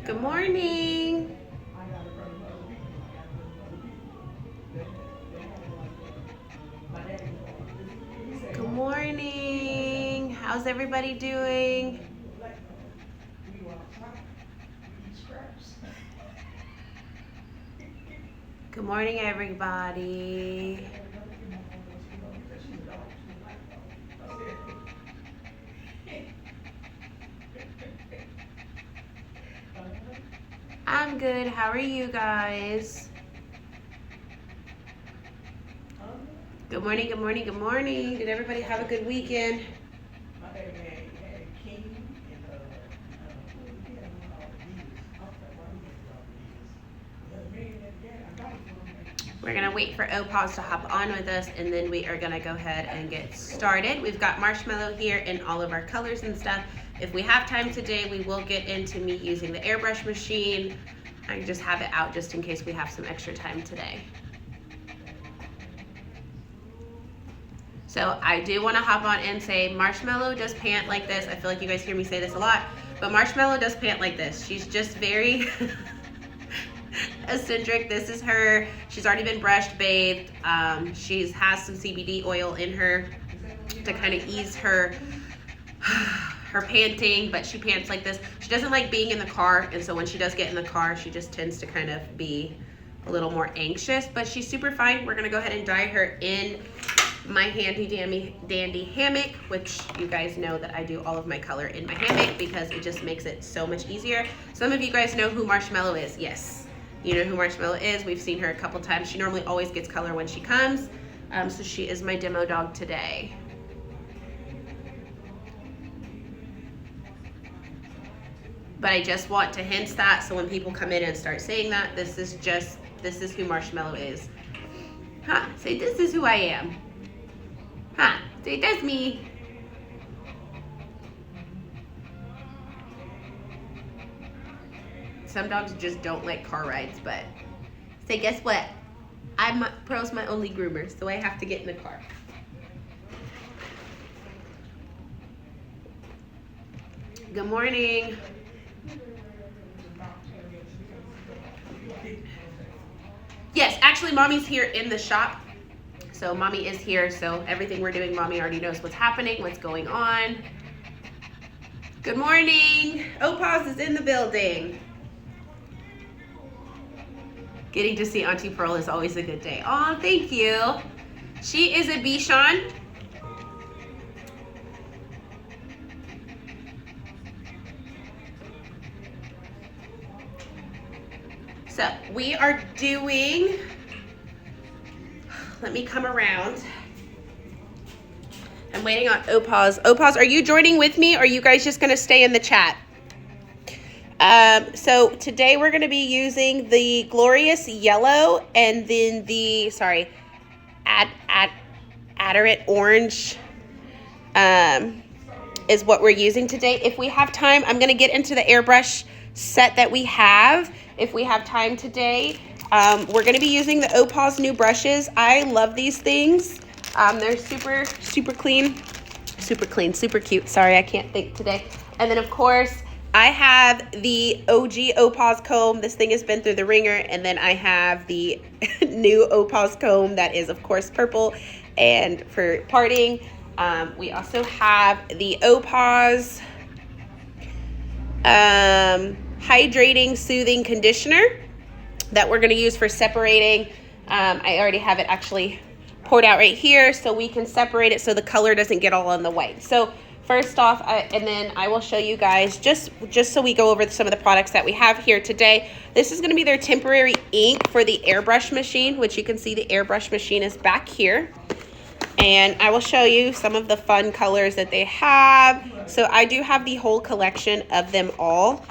Good morning. Good morning. How's everybody doing? Good morning, everybody. I'm good. How are you guys? Good morning, good morning, good morning. Did everybody have a good weekend? We're gonna wait for OPAWZ to hop on with us, and then we are gonna go ahead and get started. We've got marshmallow here in all of our colors and stuff. If we have time today, we will get into me using the airbrush machine. I just have it out just in case we have some extra time today. So I do want to hop on and say Marshmallow does pant like this. I feel like you guys hear me say this a lot, but Marshmallow does pant like this. She's just very eccentric. This is her. She's already been brushed, bathed. She has some CBD oil in her to kind of ease her panting, but she pants like this. She doesn't like being in the car, and so when she does get in the car, she just tends to kind of be a little more anxious, but she's super fine. We're gonna go ahead and dye her in my handy dandy hammock, which you guys know that I do all of my color in my hammock because it just makes it so much easier. Some of you guys know who Marshmallow is. Yes, you know who Marshmallow is. We've seen her a couple times. She normally always gets color when she comes, so she is my demo dog today. But I just want to hint that, so when people come in and start saying that, this is who Marshmallow is. Huh, say this is who I am. Huh, say that's me. Some dogs just don't like car rides, but say guess what? Pearl's my only groomer, so I have to get in the car. Good morning. Yes, actually Mommy's here in the shop. So Mommy is here, so everything we're doing, Mommy already knows what's happening, what's going on. Good morning. OPAWZ is in the building. Getting to see Auntie Pearl is always a good day. Oh, thank you. She is a Bichon. So we are doing, let me come around. I'm waiting on OPAWZ. OPAWZ, are you joining with me or are you guys just gonna stay in the chat? So today we're gonna be using the Glorious Yellow and then the, sorry, Adderant Orange is what we're using today. If we have time, I'm gonna get into the airbrush set that we have. If we have time today, we're gonna be using the OPAWZ new brushes. I love these things. They're super clean, super cute. Sorry, I can't think today. And then of course, I have the OG OPAWZ comb. This thing has been through the ringer. And then I have the new OPAWZ comb that is of course purple and for parting. We also have the OPAWZ hydrating soothing conditioner that we're going to use for separating. I already have it actually poured out right here so we can separate it so the color doesn't get all on the white. So first off, and then I will show you guys just so we go over some of the products that we have here today. This is going to be their temporary ink for the airbrush machine, which you can see the airbrush machine is back here. And I will show you some of the fun colors that they have. So I do have the whole collection of them all.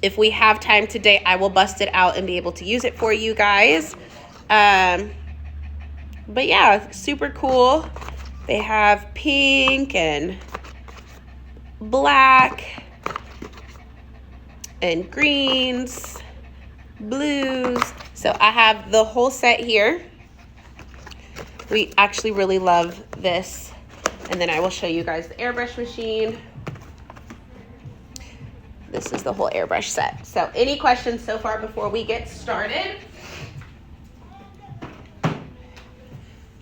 If we have time today, I will bust it out and be able to use it for you guys. But yeah, super cool. They have pink and black and greens, blues. So I have the whole set here. We actually really love this. And then I will show you guys the airbrush machine. This is the whole airbrush set. So any questions so far before we get started?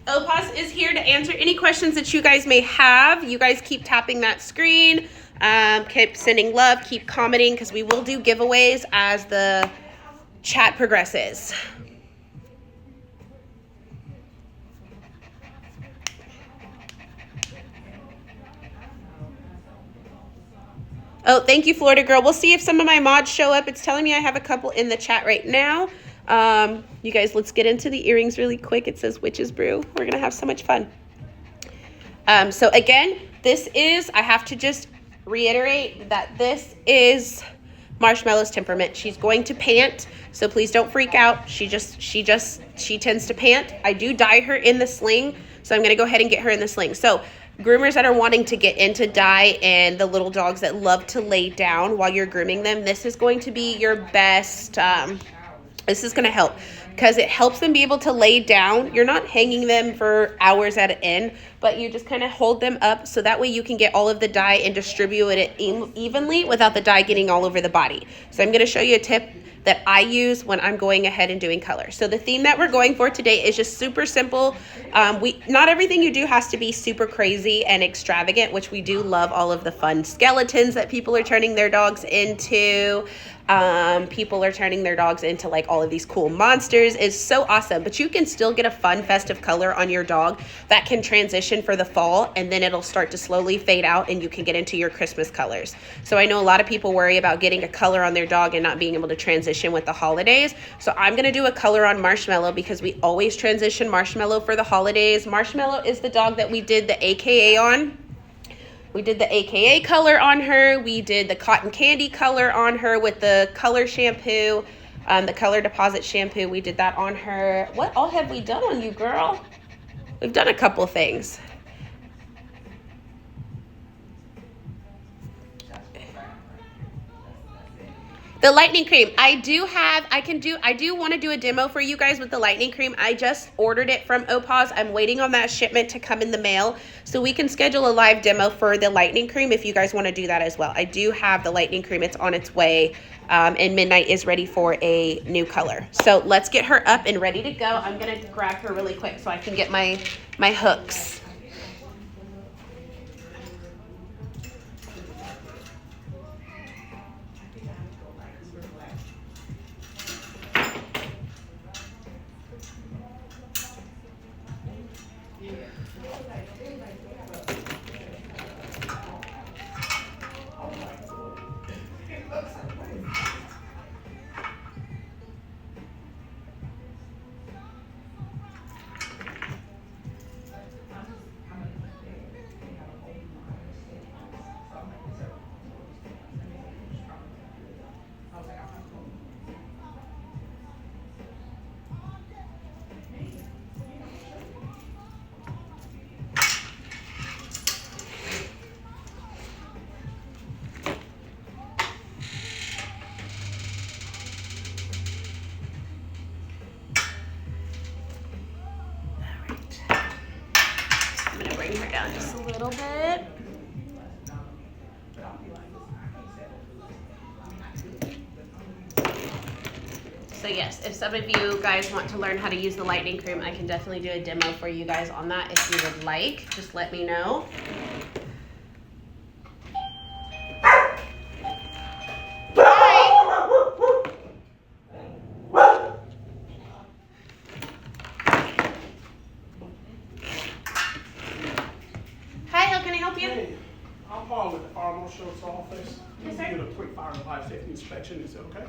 OPAWZ is here to answer any questions that you guys may have. You guys keep tapping that screen, keep sending love, keep commenting, because we will do giveaways as the chat progresses. Oh, thank you, Florida Girl. We'll see if some of my mods show up. It's telling me I have a couple in the chat right now. You guys, let's get into the earrings really quick. It says Witch's Brew. We're going to have so much fun. So again, this is, I have to just reiterate that this is Marshmallow's temperament. She's going to pant, so please don't freak out. She tends to pant. I do dye her in the sling, so I'm going to go ahead and get her in the sling. So groomers that are wanting to get into dye and the little dogs that love to lay down while you're grooming them, this is going to be your best, this is going to help because it helps them be able to lay down. You're not hanging them for hours at an end, but you just kind of hold them up so that way you can get all of the dye and distribute it evenly without the dye getting all over the body. So I'm going to show you a tip that I use when I'm going ahead and doing color. So the theme that we're going for today is just super simple. Not everything you do has to be super crazy and extravagant, which we do love all of the fun skeletons that people are turning their dogs into. People are turning their dogs into like all of these cool monsters. Is so awesome, but you can still get a fun festive color on your dog that can transition for the fall, and then it'll start to slowly fade out and you can get into your Christmas colors. So I know a lot of people worry about getting a color on their dog and not being able to transition with the holidays. So I'm going to do a color on Marshmallow because we always transition Marshmallow for the holidays. Marshmallow is the dog that we did the AKA on. We did the AKA color on her. We did the cotton candy color on her with the color shampoo, the color deposit shampoo. We did that on her. What all have we done on you, girl? We've done a couple things. The lightning cream, I do want to do a demo for you guys with the lightning cream. I just ordered it from OPAWZ. I'm waiting on that shipment to come in the mail so we can schedule a live demo for the lightning cream if you guys want to do that as well. I do have the lightning cream. It's on its way, and Midnight is ready for a new color. So let's get her up and ready to go. I'm going to grab her really quick so I can get my hooks. Her down just a little bit. So yes, if some of you guys want to learn how to use the lightning cream, I can definitely do a demo for you guys on that if you would like. Just let me know. Office. Yes, sir. You do a quick fire live safety inspection. Is it okay?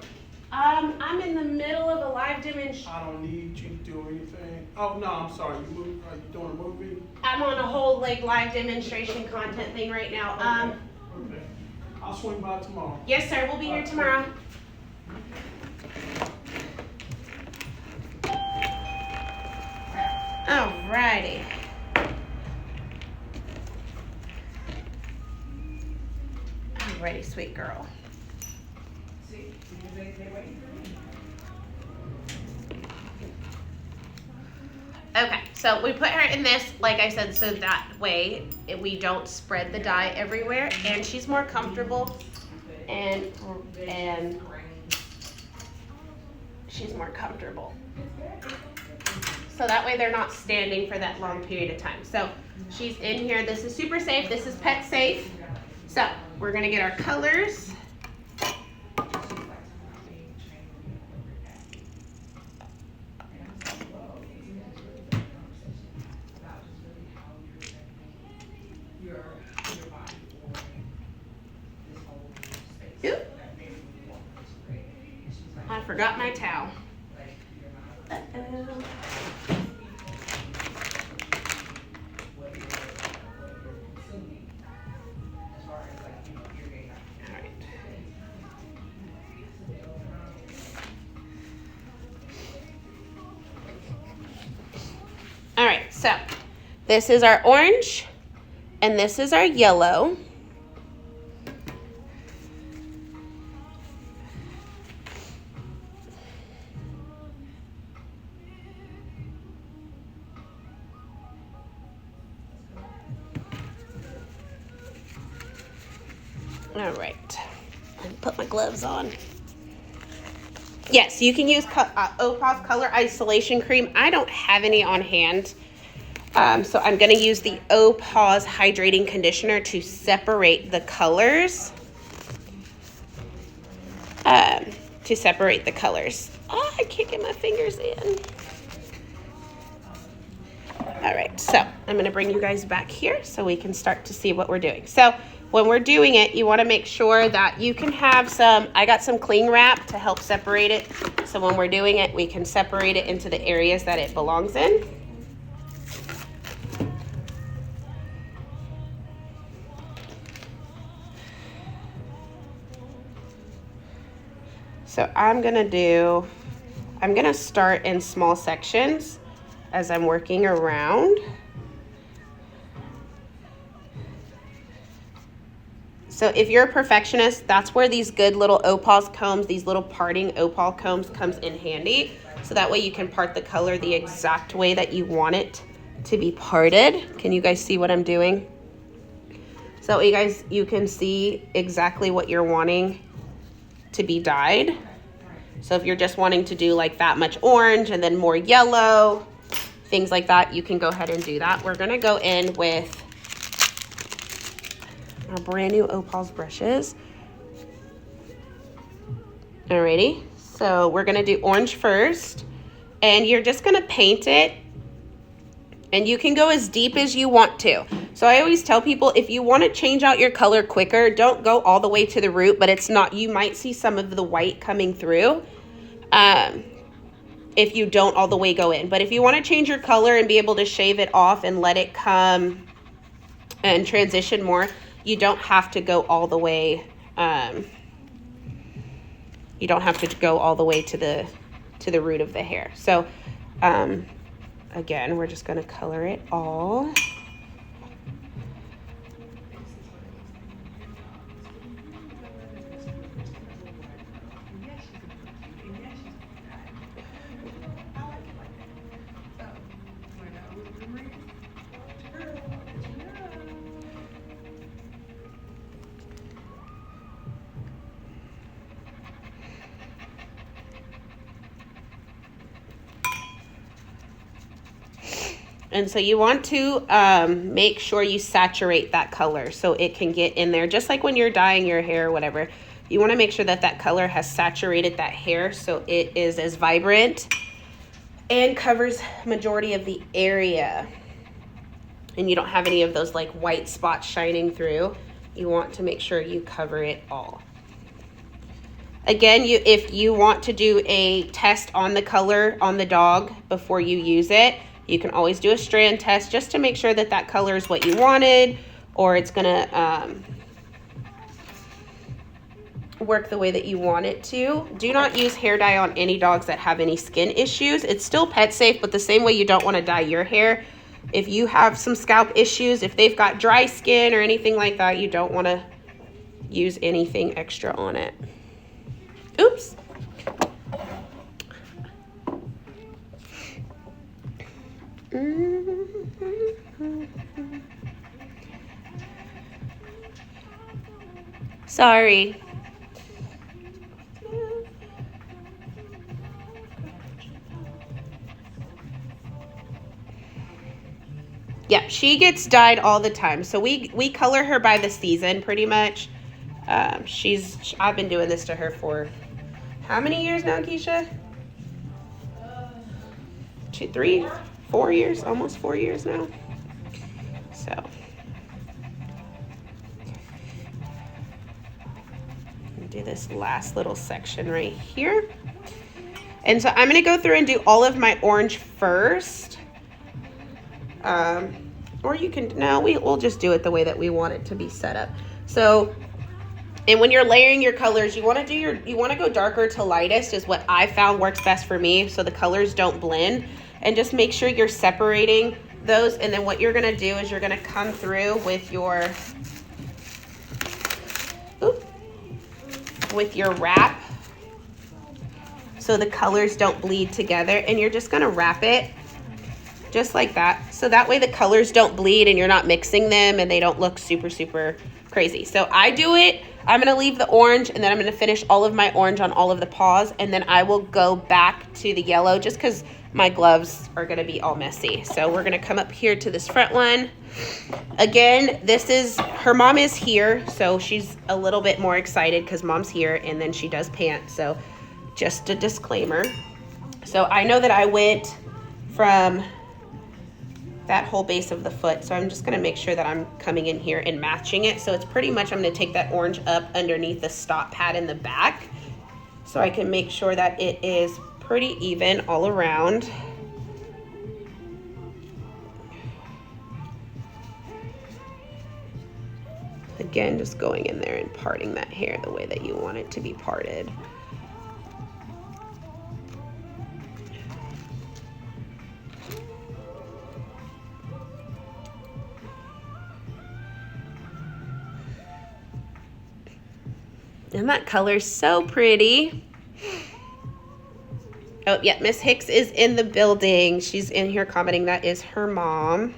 I'm in the middle of a live demonstration. I don't need you to do anything. Oh no, I'm sorry. Are you doing a movie? I'm on a whole like live demonstration content thing right now. Okay. I'll swing by tomorrow. Yes, sir. We'll be here tomorrow. Alrighty. Alrighty, sweet girl. Okay, so we put her in this, like I said, so that way we don't spread the dye everywhere, and she's more comfortable and she's more comfortable. So that way they're not standing for that long period of time. So she's in here. This is super safe. This is pet safe. So we're gonna get our colors. Oop. I forgot my towel. Uh-oh. All right, so this is our orange and this is our yellow. All right, and put my gloves on. Yes, you can use OPAWZ Color Isolation Cream. I don't have any on hand, so I'm going to use the OPAWZ Hydrating Conditioner to separate the colors. Oh, I can't get my fingers in. All right, so I'm going to bring you guys back here so we can start to see what we're doing. So when we're doing it, you want to make sure that you can have some, I got some cling wrap to help separate it. So when we're doing it, we can separate it into the areas that it belongs in. So I'm going to start in small sections as I'm working around. So if you're a perfectionist, that's where these good little OPAWZ combs, these little parting OPAWZ combs comes in handy. So that way you can part the color the exact way that you want it to be parted. Can you guys see what I'm doing? So you can see exactly what you're wanting to be dyed. So if you're just wanting to do like that much orange and then more yellow, things like that, you can go ahead and do that. We're gonna go in with our brand new OPAWZ brushes. Alrighty, so we're gonna do orange first, and you're just gonna paint it, and you can go as deep as you want to. So I always tell people, if you want to change out your color quicker, don't go all the way to the root, but it's not, you might see some of the white coming through if you don't all the way go in. But if you want to change your color and be able to shave it off and let it come and transition more, you don't have to go all the way. You don't have to go all the way to the root of the hair. So again, we're just going to color it all. And so you want to make sure you saturate that color so it can get in there. Just like when you're dyeing your hair or whatever, you want to make sure that that color has saturated that hair so it is as vibrant and covers majority of the area. And you don't have any of those like white spots shining through. You want to make sure you cover it all. Again, if you want to do a test on the color on the dog before you use it, you can always do a strand test just to make sure that that color is what you wanted, or it's gonna work the way that you want it to. Do not use hair dye on any dogs that have any skin issues. It's still pet safe, but the same way you don't want to dye your hair. If you have some scalp issues, if they've got dry skin or anything like that, you don't want to use anything extra on it. Oops. Sorry. she gets dyed all the time. So we color her by the season pretty much. I've been doing this to her for how many years now, Keisha? 2, 3, 4 years, almost 4 years now. So do this last little section right here. And so I'm going to go through and do all of my orange first. Or you can, no, we'll just do it the way that we want it to be set up. So, and when you're layering your colors, you want to go darker to lightest is what I found works best for me, so the colors don't blend. And just make sure you're separating those. And then what you're going to do is you're going to come through with your wrap so the colors don't bleed together, and you're just going to wrap it just like that, so that way the colors don't bleed and you're not mixing them and they don't look super crazy. So I do it, I'm going to leave the orange, and then I'm going to finish all of my orange on all of the paws, and then I will go back to the yellow just because my gloves are going to be all messy. So we're going to come up here to this front one. Again, this is, her mom is here, so she's a little bit more excited because mom's here, and then she does pant. So just a disclaimer. So I know that I went from that whole base of the foot, so I'm just going to make sure that I'm coming in here and matching it. So it's pretty much, I'm going to take that orange up underneath the stop pad in the back so I can make sure that it is pretty even all around. Again, just going in there and parting that hair the way that you want it to be parted. And that color's so pretty. Oh, yeah, Miss Hicks is in the building. She's in here commenting that is her mom.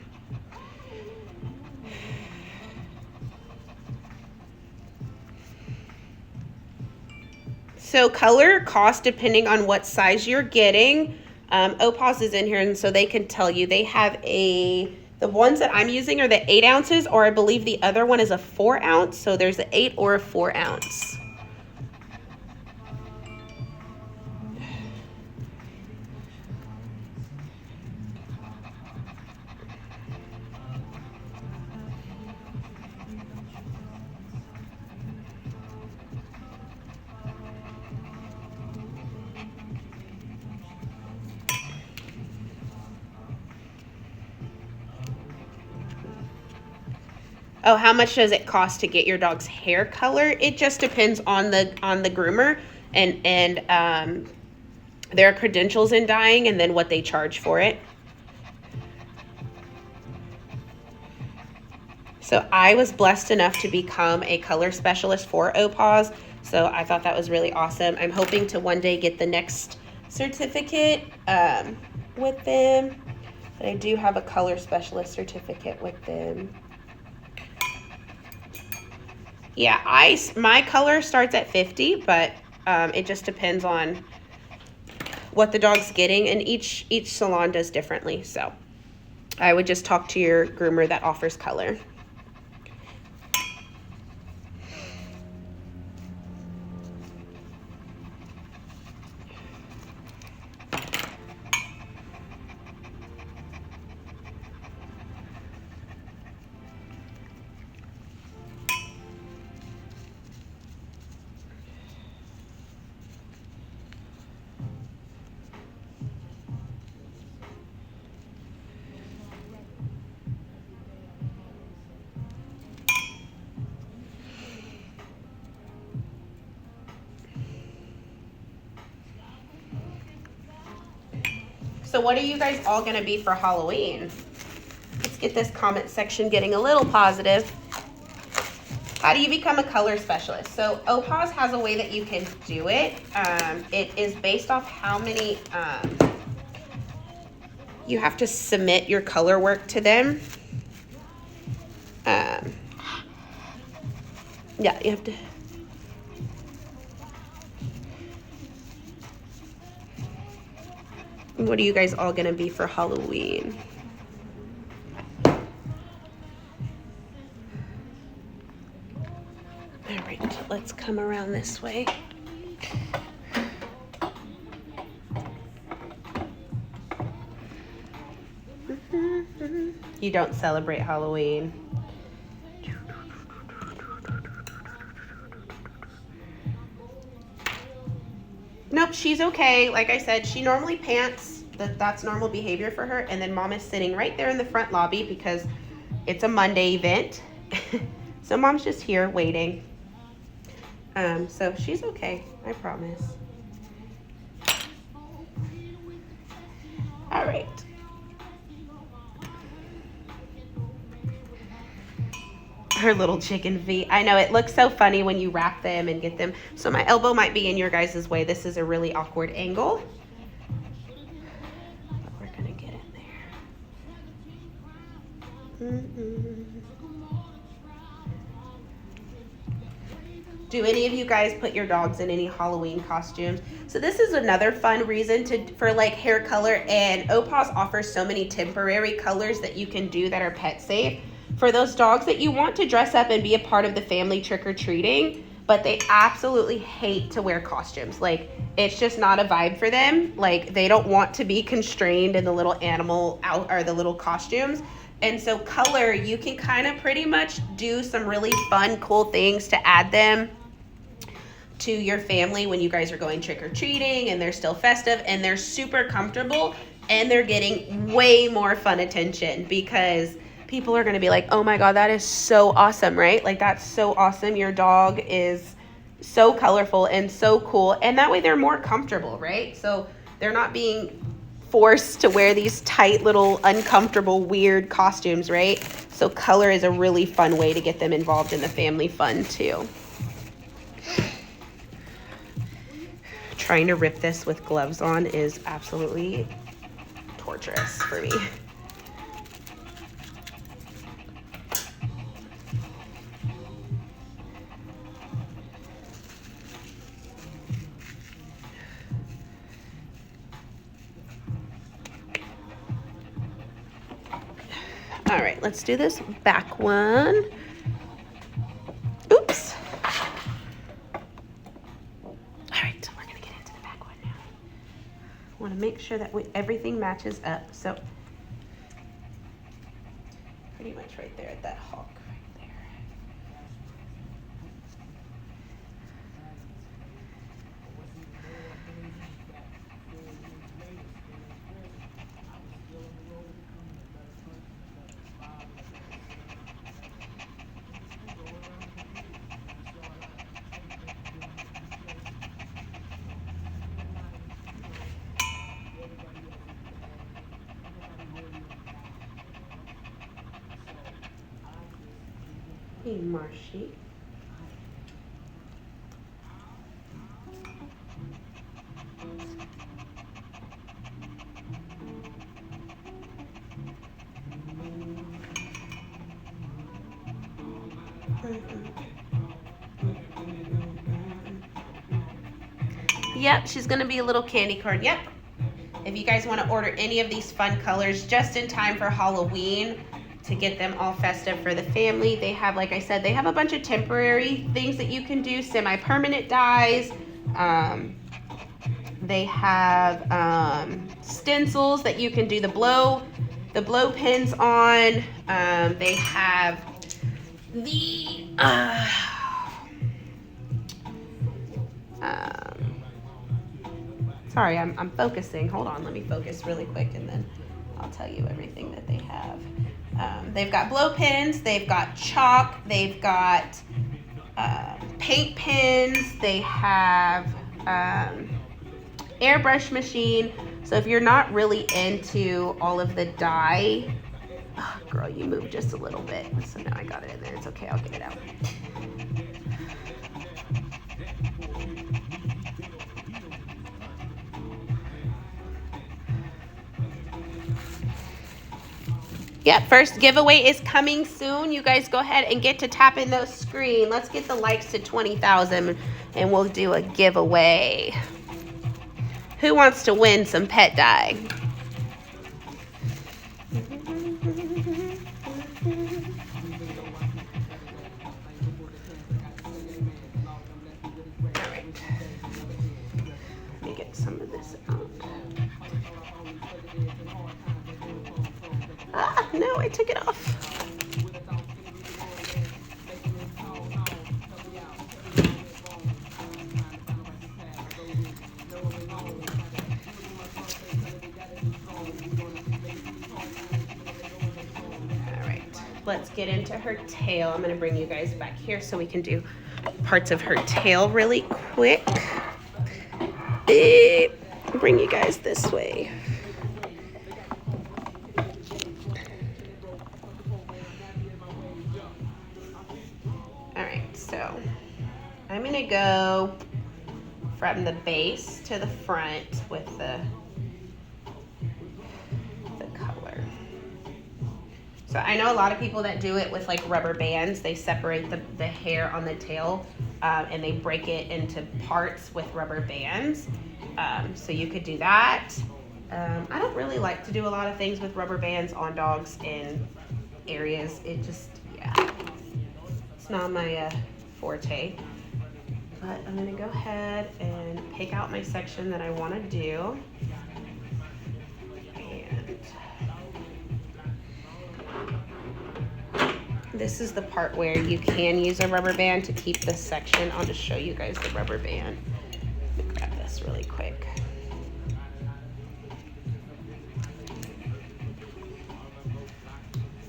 So color cost depending on what size you're getting. OPAWZ is in here, and so they can tell you. They have the ones that I'm using are the 8 ounces, or I believe the other one is a 4 ounce. So there's an 8 or a 4 ounce. Oh, how much does it cost to get your dog's hair color? It just depends on the groomer and their credentials in dyeing, and then what they charge for it. So I was blessed enough to become a color specialist for OPAWZ, so I thought that was really awesome. I'm hoping to one day get the next certificate with them, but I do have a color specialist certificate with them. Yeah, my color starts at 50, but it just depends on what the dog's getting, and each salon does differently. So I would just talk to your groomer that offers color. So what are you guys all going to be for Halloween? Let's get this comment section getting a little positive. How do you become a color specialist? So OPAWZ has a way that you can do it. It is based off how many, you have to submit your color work to them. Yeah, you have to. What are you guys all gonna be for Halloween? All right, let's come around this way. You don't celebrate Halloween. Nope, she's okay. Like I said, she normally pants. That's normal behavior for her. And then mom is sitting right there in the front lobby because it's a Monday event. So mom's just here waiting. So she's okay, I promise. All right. Her little chicken feet. I know, it looks so funny when you wrap them and get them. So my elbow might be in your guys' way. This is a really awkward angle. But we're gonna get in there. Do any of you guys put your dogs in any Halloween costumes? So this is another fun reason for like hair color, and OPAWZ offers so many temporary colors that you can do that are pet safe. For those dogs that you want to dress up and be a part of the family trick-or-treating, but they absolutely hate to wear costumes. Like, it's just not a vibe for them. Like, they don't want to be constrained in the little animal out or the little costumes. And so color, you can kind of pretty much do some really fun, cool things to add them to your family when you guys are going trick-or-treating and they're still festive and they're super comfortable and they're getting way more fun attention because people are going to be like, oh my God, that is so awesome, right? Like, that's so awesome. Your dog is so colorful and so cool. And that way they're more comfortable, right? So they're not being forced to wear these tight little uncomfortable weird costumes, right? So color is a really fun way to get them involved in the family fun too. Trying to rip this with gloves on is absolutely torturous for me. All right, let's do this back one. Oops. All right, we're gonna get into the back one now. I wanna make sure that everything matches up. So pretty much right there at that hawk right there. Hey, Marshy. Yep, she's gonna be a little candy corn. Yep. If you guys want to order any of these fun colors just in time for Halloween to get them all festive for the family, they have, like I said, they have a bunch of temporary things that you can do, semi-permanent dyes. They have stencils that you can do the blow pins on. They have the sorry, I'm focusing. Hold on, let me focus really quick and then I'll tell you everything that they have. They've got blow pins, they've got chalk, they've got paint pins, they have airbrush machine. So if you're not really into all of the dye, oh, girl, you moved just a little bit. So now I got it in there. It's okay, I'll get it out. Yep, first giveaway is coming soon. You guys go ahead and get to tap in those screen. Let's get the likes to 20,000 and we'll do a giveaway. Who wants to win some pet dye? no, I took it off. All right, let's get into her tail. I'm gonna bring you guys back here so we can do parts of her tail really quick. Bring you guys this way. All right, so I'm gonna go from the base to the front with the color. So I know a lot of people that do it with like rubber bands. They separate the hair on the tail and they break it into parts with rubber bands. So you could do that. I don't really like to do a lot of things with rubber bands on dogs in areas. It just, yeah, it's not my forte. But I'm gonna go ahead and pick out my section that I wanna do. And this is the part where you can use a rubber band to keep this section. I'll just show you guys the rubber band. Let me grab this really quick.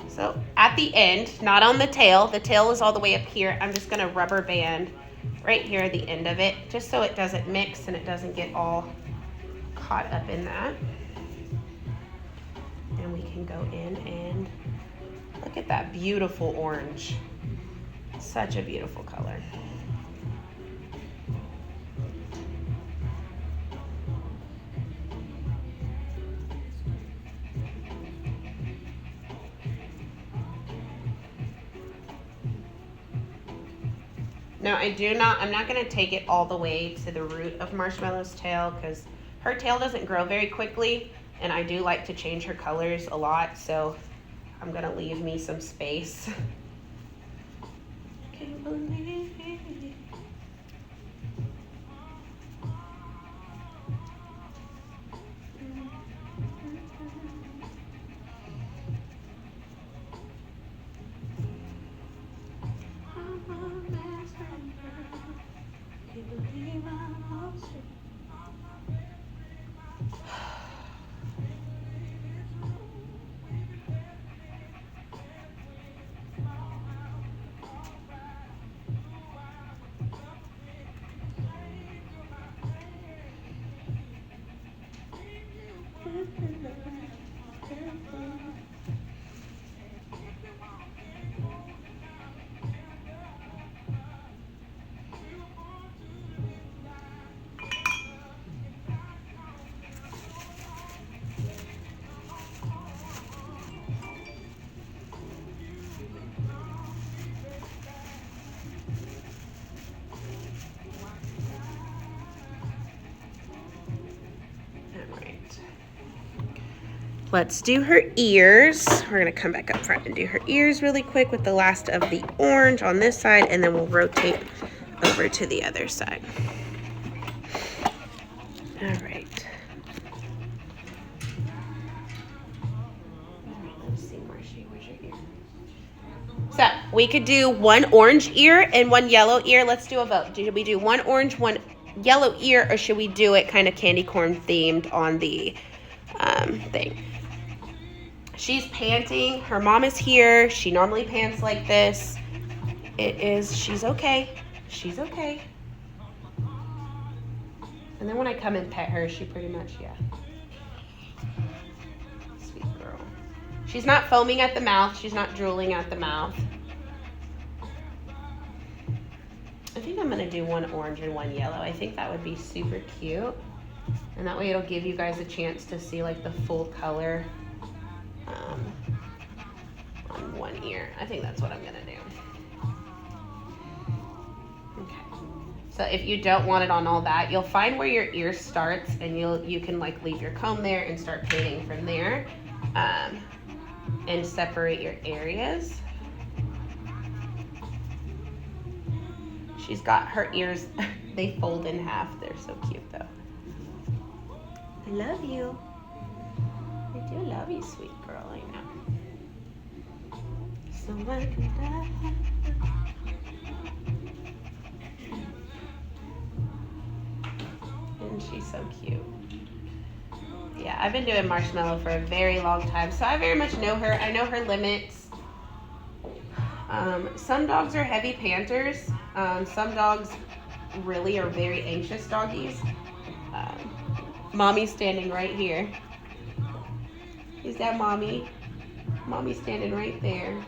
So at the end, not on the tail is all the way up here. I'm just gonna rubber band right here at the end of it, just so it doesn't mix and it doesn't get all caught up in that. And we can go in and look at that beautiful orange. Such a beautiful color. Now I'm not gonna take it all the way to the root of Marshmallow's tail because her tail doesn't grow very quickly and I do like to change her colors a lot, so I'm gonna leave me some space. Can't believe it. Let's do her ears. We're gonna come back up front and do her ears really quick with the last of the orange on this side, and then we'll rotate over to the other side. All right. Let's see, Marshy, where's your ear? So we could do one orange ear and one yellow ear. Let's do a vote. Should we do one orange, one yellow ear, or should we do it kind of candy corn themed on the thing? She's panting. Her mom is here. She normally pants like this. She's okay. She's okay. And then when I come and pet her, she pretty much, yeah. Sweet girl. She's not foaming at the mouth. She's not drooling at the mouth. I think I'm gonna do one orange and one yellow. I think that would be super cute. And that way it'll give you guys a chance to see like the full color on one ear. I think that's what I'm gonna do. Okay. So if you don't want it on all that, you'll find where your ear starts and you can like leave your comb there and start painting from there and separate your areas. She's got her ears, they fold in half. They're so cute though. I love you. I do love you, sweet girl, I know. so I can die. And she's so cute. Yeah, I've been doing Marshmallow for a very long time, so I very much know her. I know her limits. Some dogs are heavy panters. Some dogs really are very anxious doggies. Mommy's standing right here. Is that Mommy? Mommy's standing right there.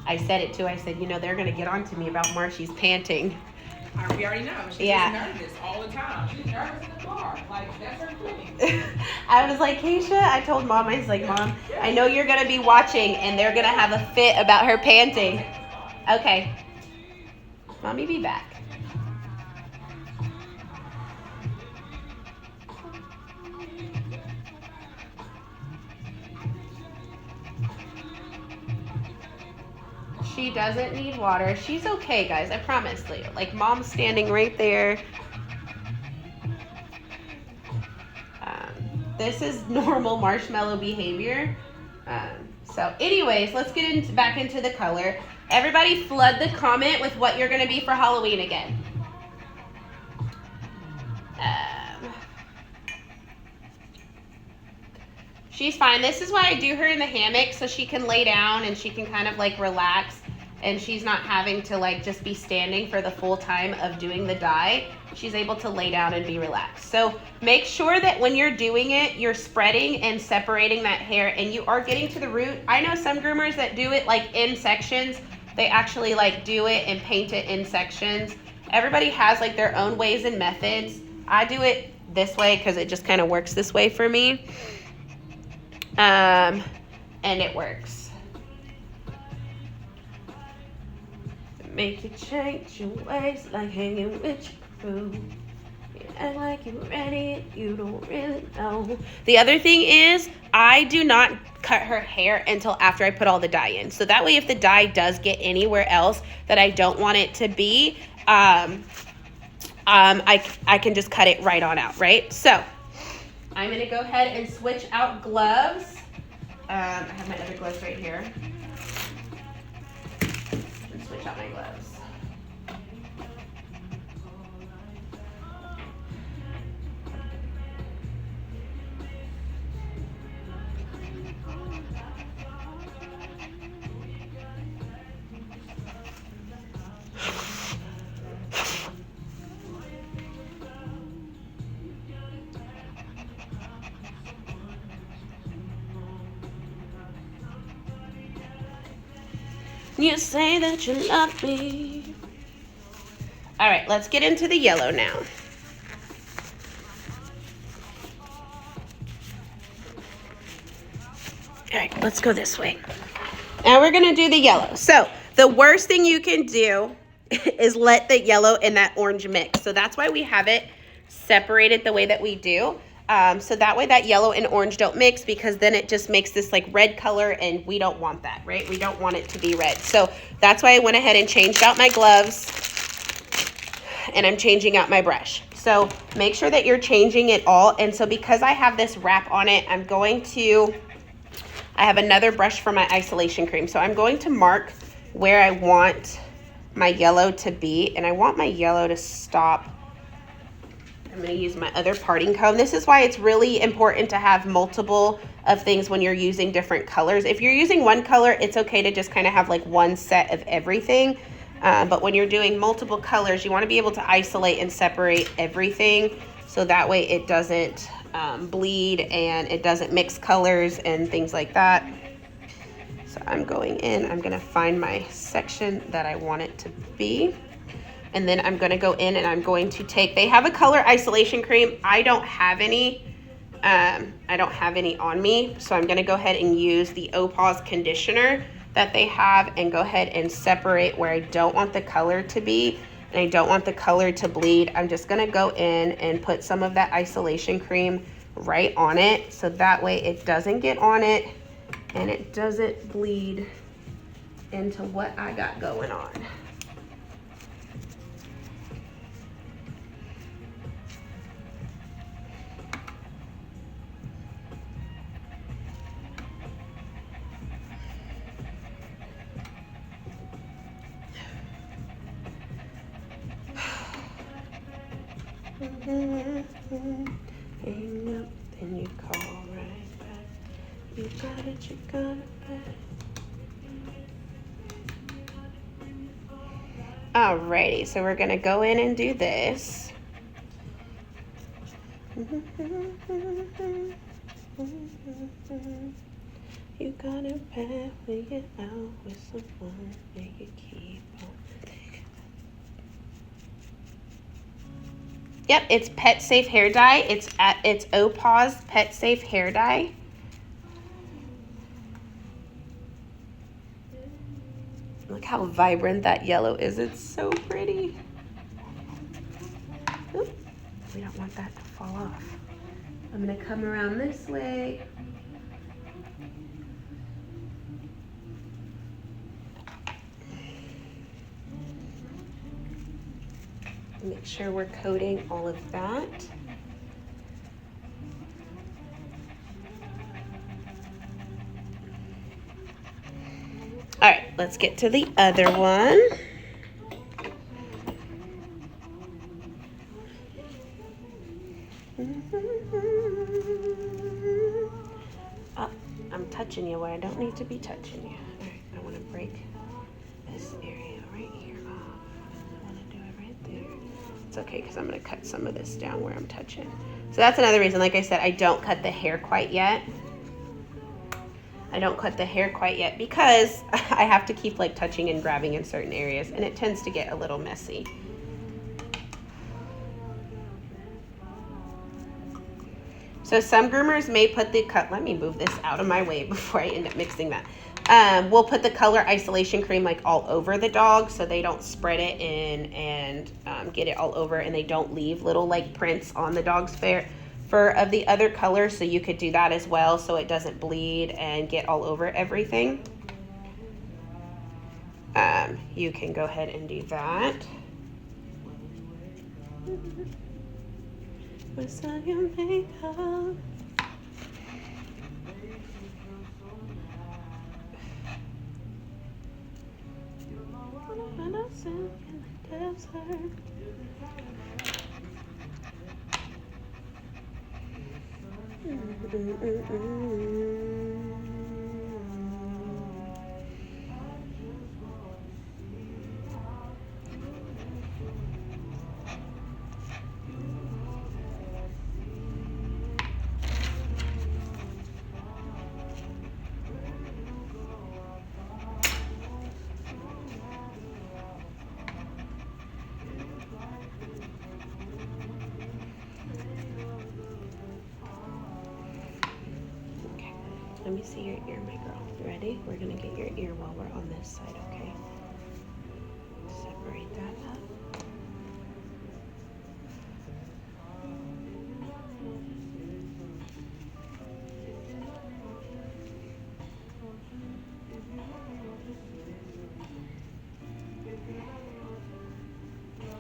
I said it too. I said, you know, they're going to get on to me about Marshy's panting. We already know. She's nervous all the time. She's nervous in the car. Like, that's her thing. I was like, Keisha, I told Mom, I was like, Mom, I know you're going to be watching and they're going to have a fit about her panting. Okay. Mommy, be back. She doesn't need water. She's okay, guys. I promise. Like Mom's standing right there. This is normal Marshmallow behavior. So anyways, let's get back into the color. Everybody flood the comment with what you're going to be for Halloween again. She's fine. This is why I do her in the hammock, so she can lay down and she can kind of like relax, and she's not having to like just be standing for the full time of doing the dye. She's able to lay down and be relaxed. So make sure that when you're doing it, you're spreading and separating that hair and you are getting to the root. I know some groomers that do it like in sections. They actually like do it and paint it in sections. Everybody has like their own ways and methods. I do it this way because it just kind of works this way for me. And it works. Make you change your ways like hanging with your crew. You act like you're ready, you don't really know. The other thing is, I do not cut her hair until after I put all the dye in. So that way if the dye does get anywhere else that I don't want it to be, I can just cut it right on out, right? So I'm gonna go ahead and switch out gloves. I have my other gloves right here. And switch out my gloves. You say that you love me. All right, let's get into the yellow now. All right, let's go this way. Now we're gonna do the yellow. So the worst thing you can do is let the yellow and that orange mix. So that's why we have it separated the way that we do. So that way that yellow and orange don't mix, because then it just makes this like red color and we don't want that, right? We don't want it to be red. So that's why I went ahead and changed out my gloves and I'm changing out my brush. So make sure that you're changing it all. And so because I have this wrap on it, I have another brush for my isolation cream. So I'm going to mark where I want my yellow to be, and I want my yellow to stop. I'm going to use my other parting comb. This is why it's really important to have multiple of things when you're using different colors. If you're using one color, it's okay to just kind of have like one set of everything. But when you're doing multiple colors, you want to be able to isolate and separate everything, so that way it doesn't bleed and it doesn't mix colors and things like that. So I'm going in, I'm going to find my section that I want it to be. And then I'm going to go in and I'm going to take, they have a color isolation cream. I don't have any. On me. So I'm going to go ahead and use the OPAWZ conditioner that they have and go ahead and separate where I don't want the color to be and I don't want the color to bleed. I'm just going to go in and put some of that isolation cream right on it, so that way it doesn't get on it and it doesn't bleed into what I got going on. Hang up, then you call right back. You got it, you got it back. Alrighty, so we're gonna go in and do this. You got it back, we get out with someone, make it keep on. Yep, it's Pet Safe Hair Dye. It's OPAWZ Pet Safe Hair Dye. Look how vibrant that yellow is. It's so pretty. Oop, we don't want that to fall off. I'm gonna come around this way. Make sure we're coating all of that. All right, let's get to the other one. Oh, I'm touching you where I don't need to be touching you. All right, I want to break this area right here off. I want to do it right there. It's okay because I'm going to cut some of this down where I'm touching. So that's another reason, like I said, I don't cut the hair quite yet. I don't cut the hair quite yet because I have to keep like touching and grabbing in certain areas and it tends to get a little messy. So some groomers may put the let me move this out of my way before I end up mixing that. We'll put the color isolation cream like all over the dog so they don't spread it in and get it all over and they don't leave little like prints on the dog's fur of the other color, so you could do that as well so it doesn't bleed and get all over everything. You can go ahead and do that. What's on your makeup? Let me see your ear, my girl. Ready? We're gonna get your ear while we're on this side, okay? Separate that up.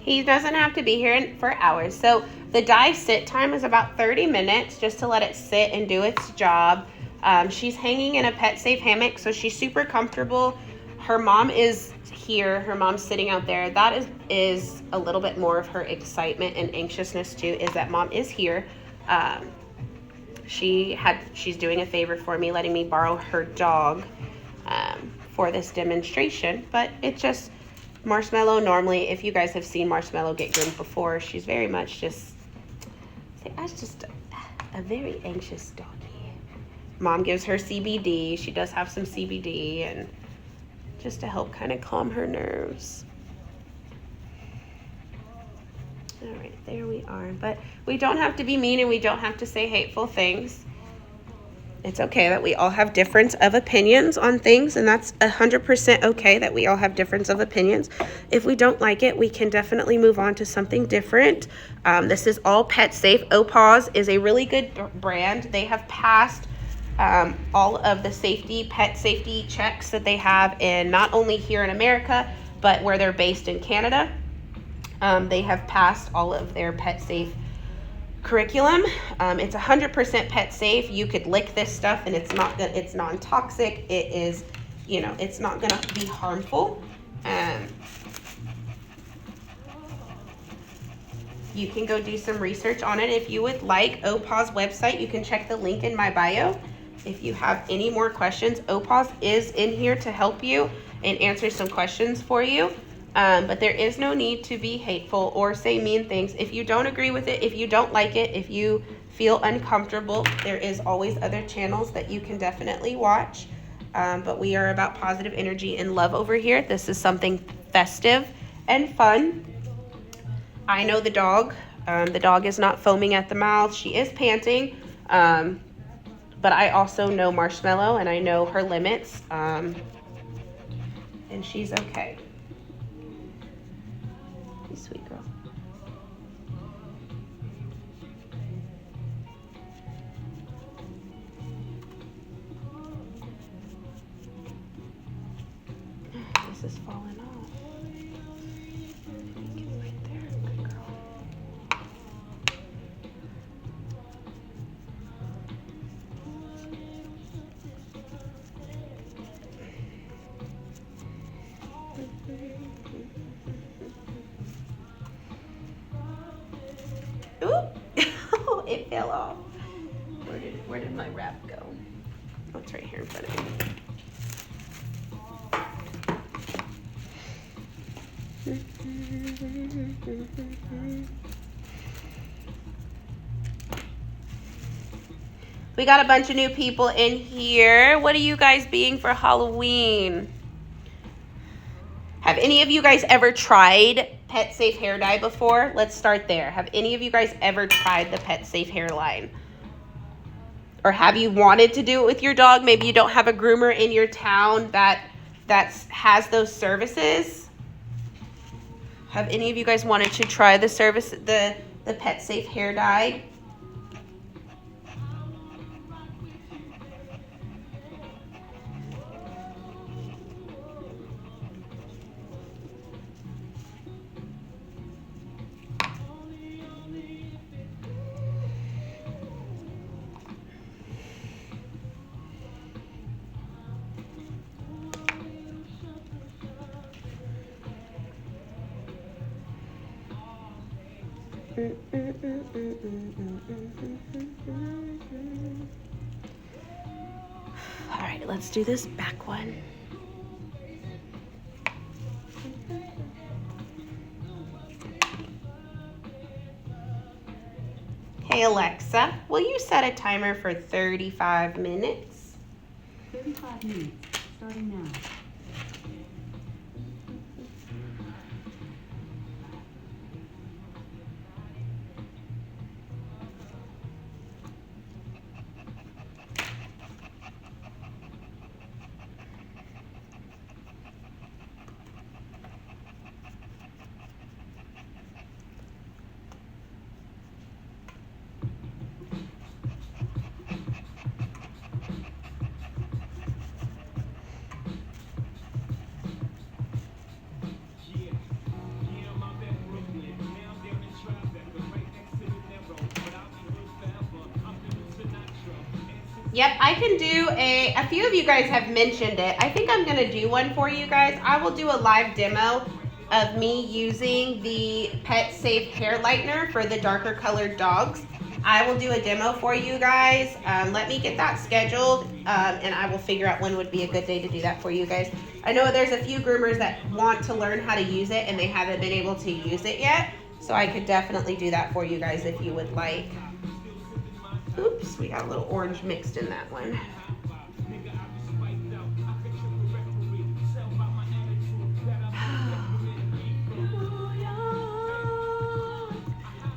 He doesn't have to be here for hours. So the dye sit time is about 30 minutes just to let it sit and do its job. She's hanging in a pet safe hammock, so she's super comfortable. Her mom is here. Her mom's sitting out there. That is a little bit more of her excitement and anxiousness too, is that mom is here. She's doing a favor for me, letting me borrow her dog for this demonstration. But it's just Marshmallow. Normally, if you guys have seen Marshmallow get groomed before, she's very much just a very anxious doggy. Mom gives her CBD. She does have some CBD, and just to help kind of calm her nerves. All right, there we are. But we don't have to be mean and we don't have to say hateful things. It's okay that we all have difference of opinions on things, and that's 100% okay that we all have difference of opinions. If we don't like it, we can definitely move on to something different. This is all pet safe. OPAWZ is a really good brand. They have passed all of the pet safety checks that they have in not only here in America, but where they're based in Canada. They have passed all of their pet safe curriculum. It's 100% pet safe. You could lick this stuff and it's non-toxic. It is, it's not gonna be harmful. You can go do some research on it if you would like. OPAWZ website, you can check the link in my bio. If you have any more questions, OPAWZ is in here to help you and answer some questions for you. But there is no need to be hateful or say mean things. If you don't agree with it, if you don't like it, if you feel uncomfortable, there is always other channels that you can definitely watch. But we are about positive energy and love over here. This is something festive and fun. I know the dog. The dog is not foaming at the mouth. She is panting. But I also know Marshmallow, and I know her limits. And she's okay. You sweet girl. This is falling off. Get it right there. Good girl. Oop! It fell off. Where did my wrap go? Oh, it's right here in front of me. We got a bunch of new people in here. What are you guys being for Halloween? Have any of you guys ever tried Pet Safe Hair Dye before? Let's start there. Have any of you guys ever tried the Pet Safe Hair line? Or have you wanted to do it with your dog? Maybe you don't have a groomer in your town that has those services. Have any of you guys wanted to try the service, the Pet Safe Hair Dye? All right, let's do this back one. Hey Alexa, will you set a timer for 35 minutes? 35 minutes, starting now. Yep, I can do a few of you guys have mentioned it. I think I'm gonna do one for you guys. I will do a live demo of me using the Pet Safe Hair Lightener for the darker colored dogs. I will do a demo for you guys. Let me get that scheduled and I will figure out when would be a good day to do that for you guys. I know there's a few groomers that want to learn how to use it and they haven't been able to use it yet. So I could definitely do that for you guys if you would like. Oops, we got a little orange mixed in that one.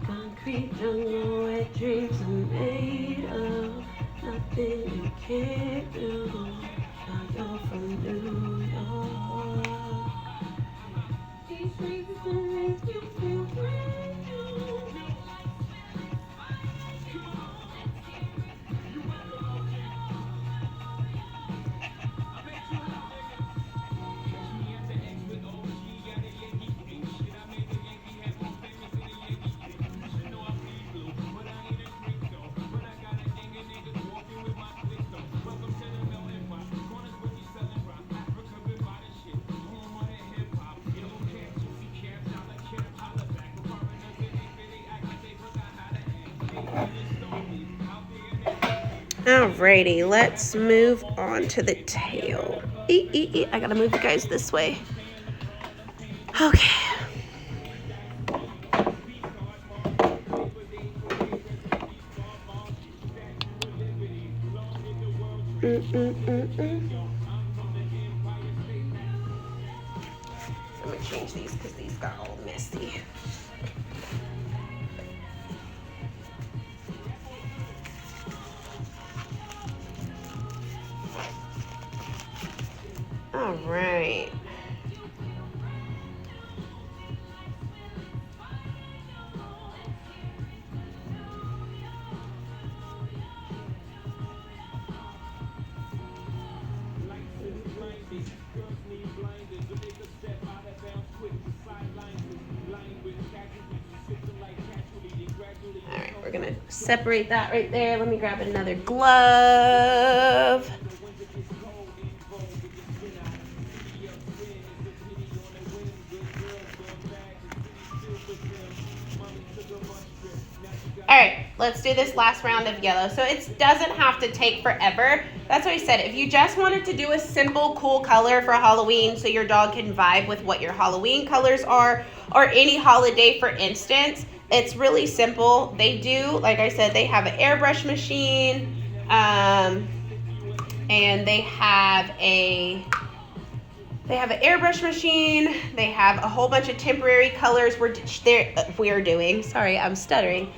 Concrete jungle where dreams are made of. Nothing you can't do. Now you're from New York. These things will make you feel brand new. Alrighty, let's move on to the tail. I gotta move you guys this way. Okay. I'm gonna change these because these got all messy. All right. We're gonna separate that right there. Let me grab another glove. All right, let's do this last round of yellow. So it doesn't have to take forever. That's what I said. If you just wanted to do a simple, cool color for Halloween so your dog can vibe with what your Halloween colors are, or any holiday, for instance, it's really simple. They do, like I said, they have an airbrush machine, and they have an airbrush machine. They have a whole bunch of temporary colors we're doing. Sorry, I'm stuttering.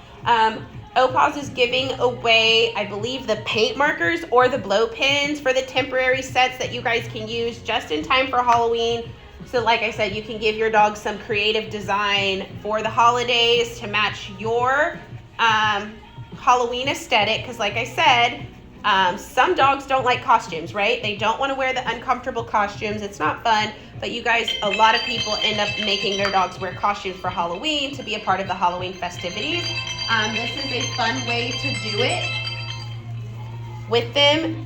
OPAWZ is giving away, I believe, the paint markers or the blow pins for the temporary sets that you guys can use just in time for Halloween. So like I said, you can give your dog some creative design for the holidays to match your Halloween aesthetic. Because like I said, some dogs don't like costumes, right? They don't want to wear the uncomfortable costumes. It's not fun. But you guys, a lot of people end up making their dogs wear costumes for Halloween to be a part of the Halloween festivities. This is a fun way to do it with them.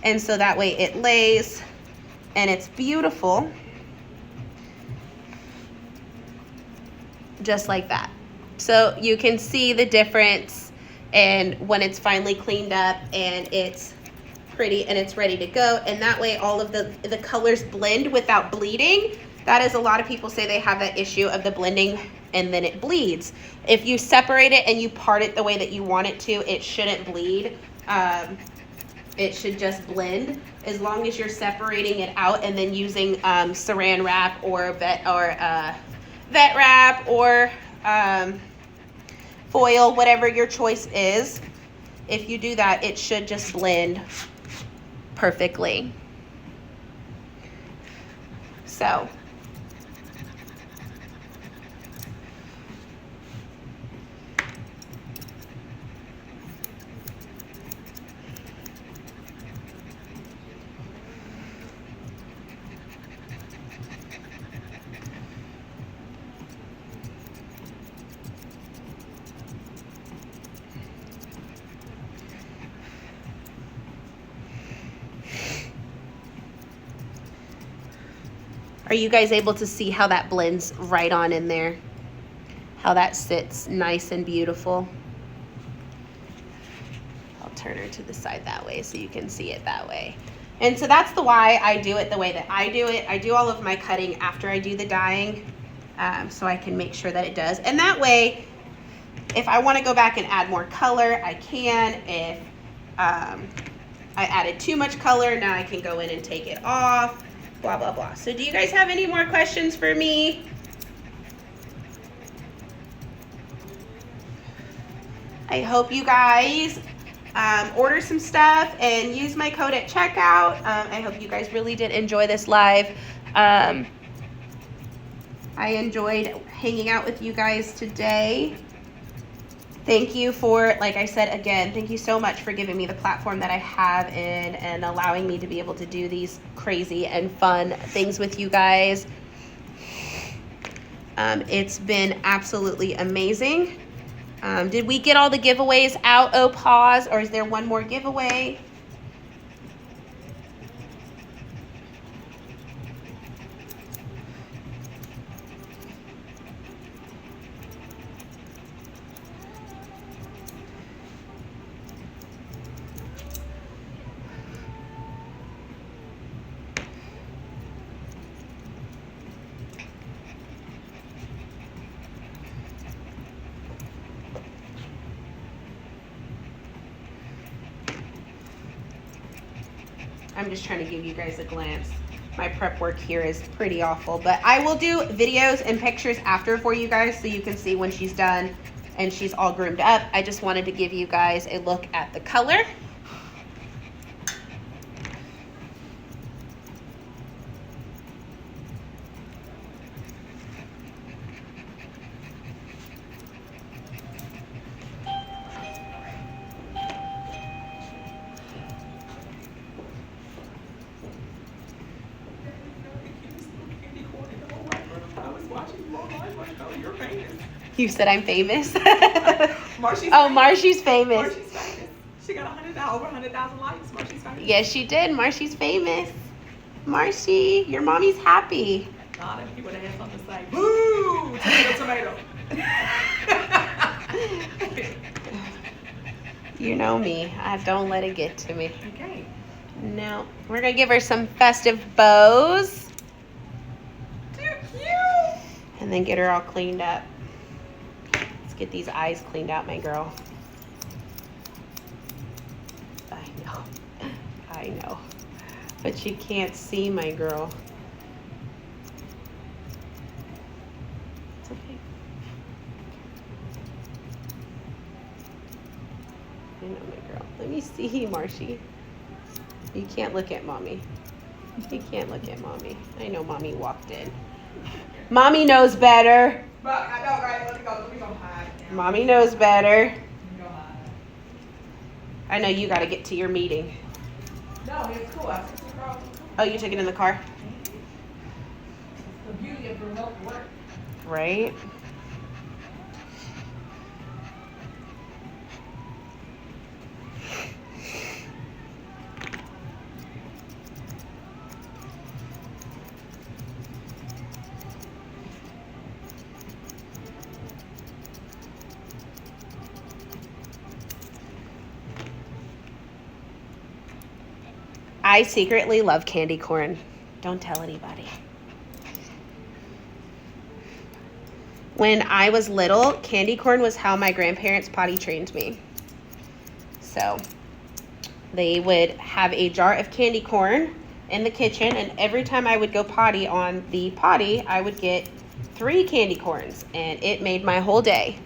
And so that way it lays and it's beautiful. Just like that. So you can see the difference, and when it's finally cleaned up and it's pretty and it's ready to go, and that way all of the colors blend without bleeding. That is, a lot of people say they have that issue of the blending and then it bleeds. If you separate it and you part it the way that you want it to, it shouldn't bleed. It should just blend, as long as you're separating it out and then using saran wrap or vet wrap or foil, whatever your choice is. If you do that, it should just blend perfectly. So are you guys able to see how that blends right on in there? How that sits nice and beautiful. I'll turn her to the side that way so you can see it that way. And so that's why I do it the way that I do it. I do all of my cutting after I do the dyeing, so I can make sure that it does. And that way, if I want to go back and add more color, I can. If I added too much color, now I can go in and take it off. Blah, blah, blah. So do you guys have any more questions for me? I hope you guys order some stuff and use my code at checkout. I hope you guys really did enjoy this live. I enjoyed hanging out with you guys today. Thank you for, like I said, again, thank you so much for giving me the platform that I have and allowing me to be able to do these crazy and fun things with you guys. It's been absolutely amazing. Did we get all the giveaways out, OPAWZ, or is there one more giveaway? I'm just trying to give you guys a glance. My prep work here is pretty awful, but I will do videos and pictures after for you guys so you can see when she's done and she's all groomed up. I just wanted to give you guys a look at the color. You said I'm famous? Marshy's Oh, famous. Marshy's famous. Marshy's famous. She got over 100,000 likes. Marshy's famous. Yes, she did. Marshy's famous. Marshy, your mommy's happy. Nah, them people that had something to say. Boo! Tomato. You know me. I don't let it get to me. Okay. No. We're going to give her some festive bows. Too cute. And then get her all cleaned up. Let's get these eyes cleaned out, my girl. I know. I know. But you can't see, my girl. It's okay. I know, my girl. Let me see, Marshy. You can't look at mommy. You can't look at mommy. I know mommy walked in. Mommy knows better. But I know, right? Let me go hide now. Mommy knows better. Let me go hide. I know you got to get to your meeting. No, it's cool. I took it off. Oh, you took it in the car? The beauty of remote work. Right? I secretly love candy corn. Don't tell anybody. When I was little, candy corn was how my grandparents potty trained me. So they would have a jar of candy corn in the kitchen, and every time I would go potty on the potty, I would get 3 candy corns, and it made my whole day.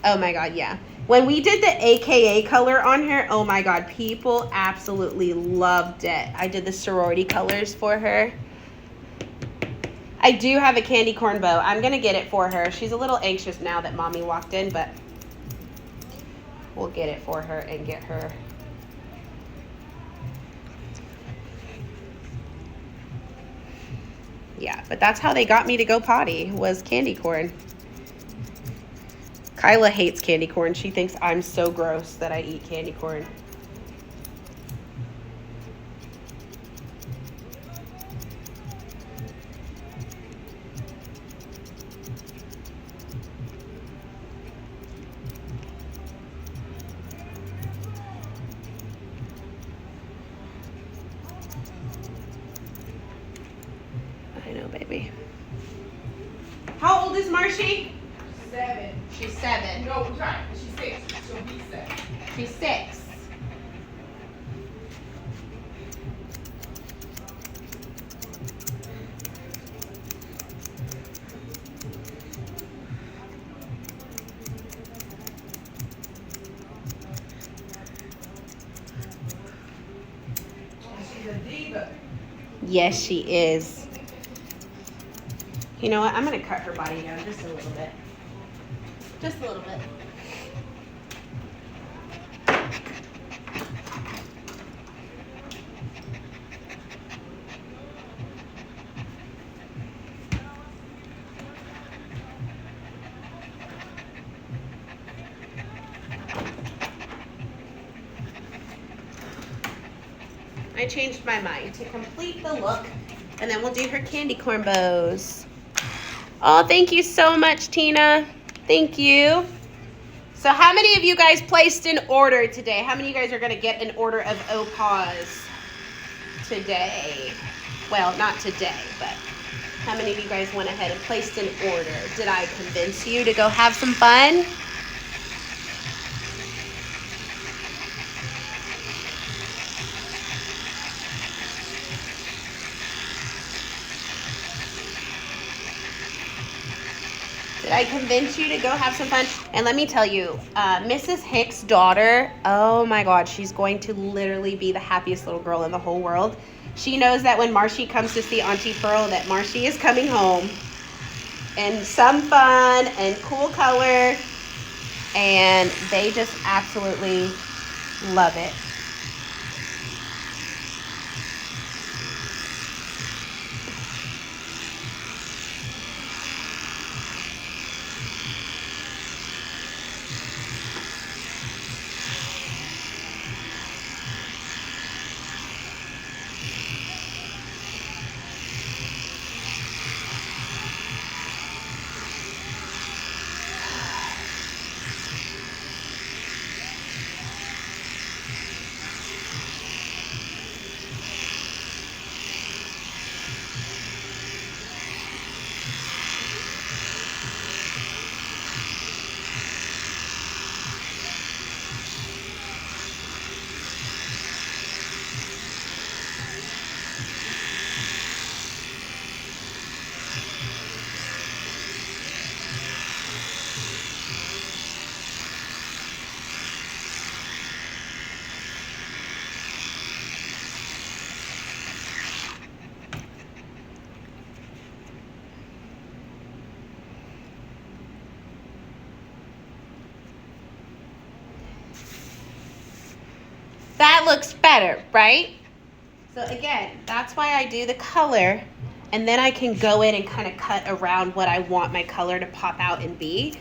Oh my God, yeah. When we did the AKA color on her, oh my God, people absolutely loved it. I did the sorority colors for her. I do have a candy corn bow. I'm going to get it for her. She's a little anxious now that mommy walked in, but we'll get it for her and get her. Yeah, but that's how they got me to go potty, was candy corn. Kyla hates candy corn. She thinks I'm so gross that I eat candy corn. I know, baby. How old is Marshy? 7. She's 7. No, right. She's 6. She'll be 7. She's 6. And she's a diva. Yes, she is. You know what? I'm going to cut her body down just a little bit. Just a little bit. I changed my mind to complete the look, and then we'll do her candy corn bows. Oh, thank you so much, Tina. Thank you. So how many of you guys placed an order today? How many of you guys are going to get an order of OPAWZ today? Well, not today, but how many of you guys went ahead and placed an order? Did I convince you to go have some fun? Did I convince you to go have some fun? And let me tell you, Mrs. Hicks' daughter, oh my God, she's going to literally be the happiest little girl in the whole world. She knows that when Marcy comes to see Auntie Pearl, that Marcy is coming home. And some fun and cool color. And they just absolutely love it. That looks better, right? So again, that's why I do the color, and then I can go in and kind of cut around what I want my color to pop out and be,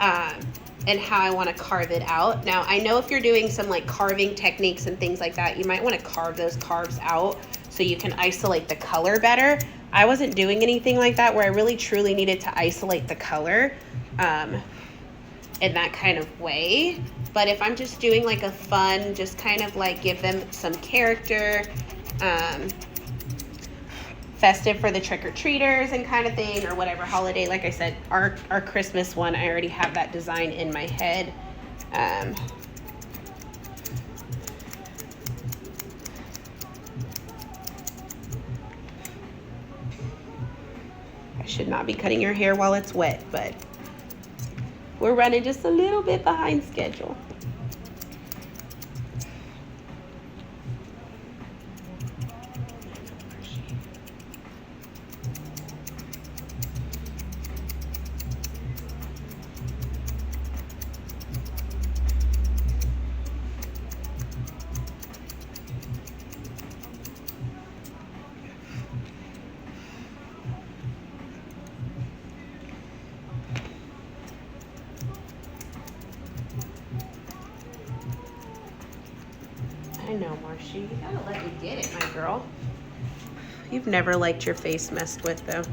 and how I want to carve it out. Now, I know if you're doing some like carving techniques and things like that, you might want to carve those carves out so you can isolate the color better. I wasn't doing anything like that where I really truly needed to isolate the color in that kind of way. But if I'm just doing like a fun, just kind of like give them some character, festive for the trick-or-treaters and kind of thing, or whatever holiday. Like I said, our Christmas one, I already have that design in my head. I should not be cutting your hair while it's wet, but we're running just a little bit behind schedule. I know, Marcy. You gotta let me get it, my girl. You've never liked your face messed with, though.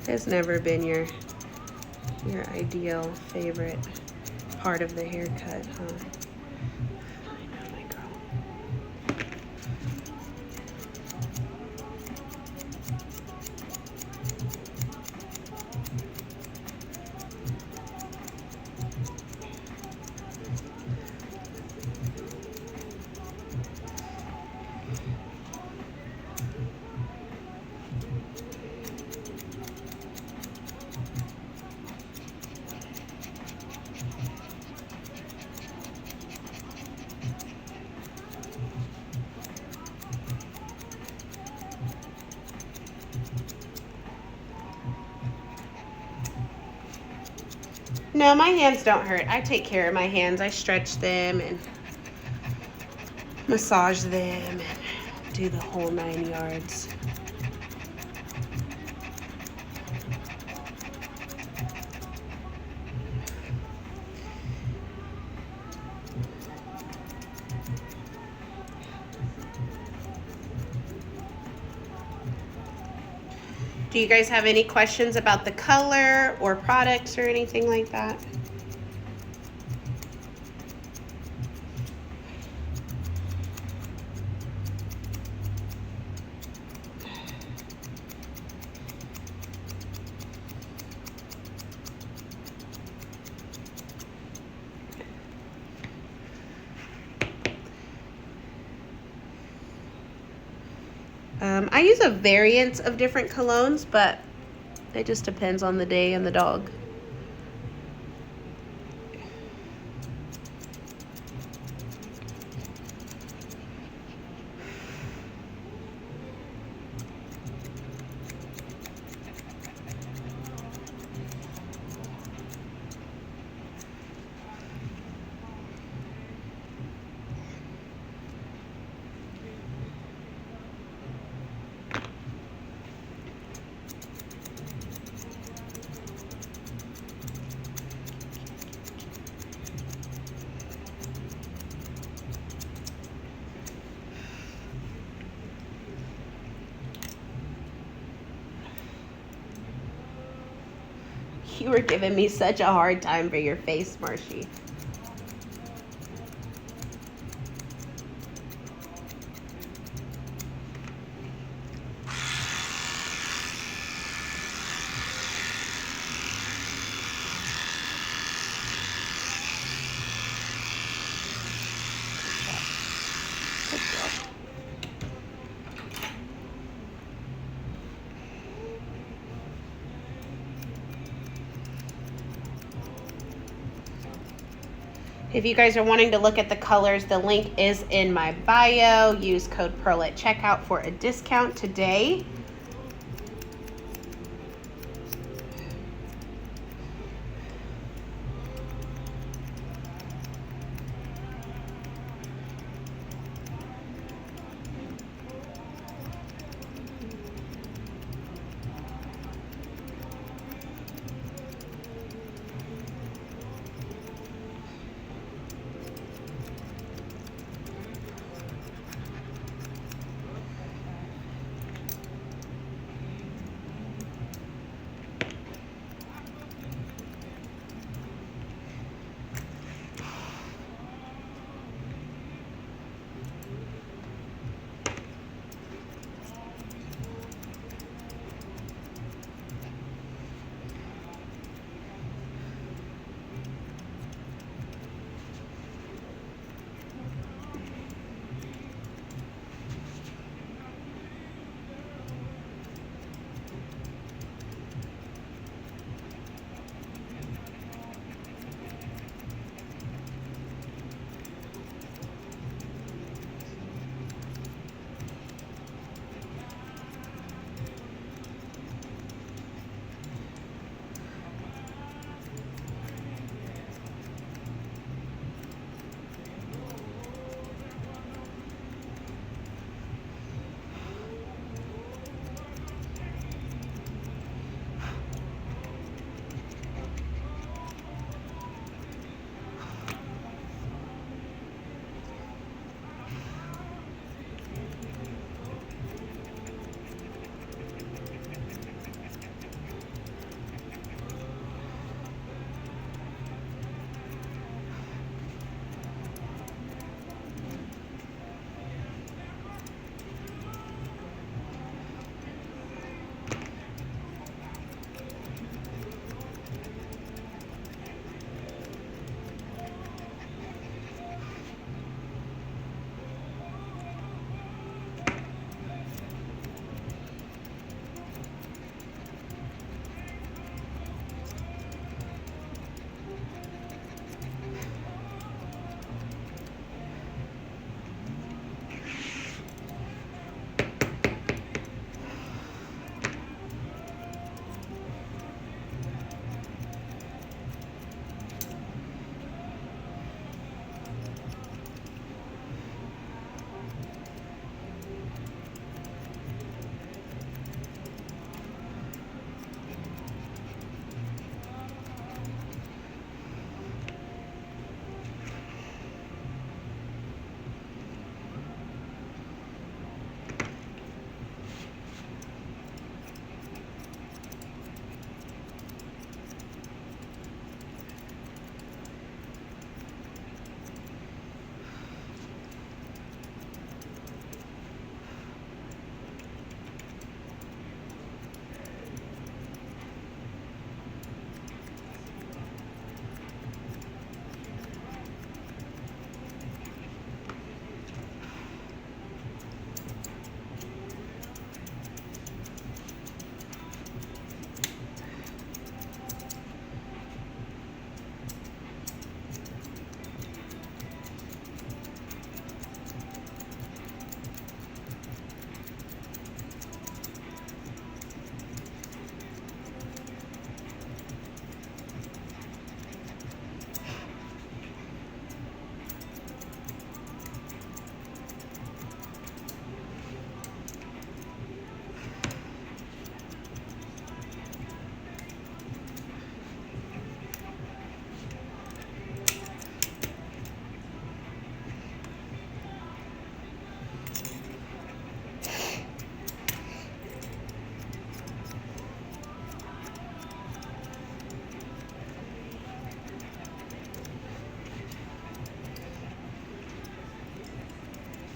It's never been your ideal favorite part of the haircut, huh? I know, my girl. No, my hands don't hurt. I take care of my hands. I stretch them and massage them and do the whole 9 yards. Do you guys have any questions about the color or products or anything like that? I use a variance of different colognes, but it just depends on the day and the dog. You were giving me such a hard time for your face, Marshy. Good job. If you guys are wanting to look at the colors, the link is in my bio. Use code PEARL at checkout for a discount today.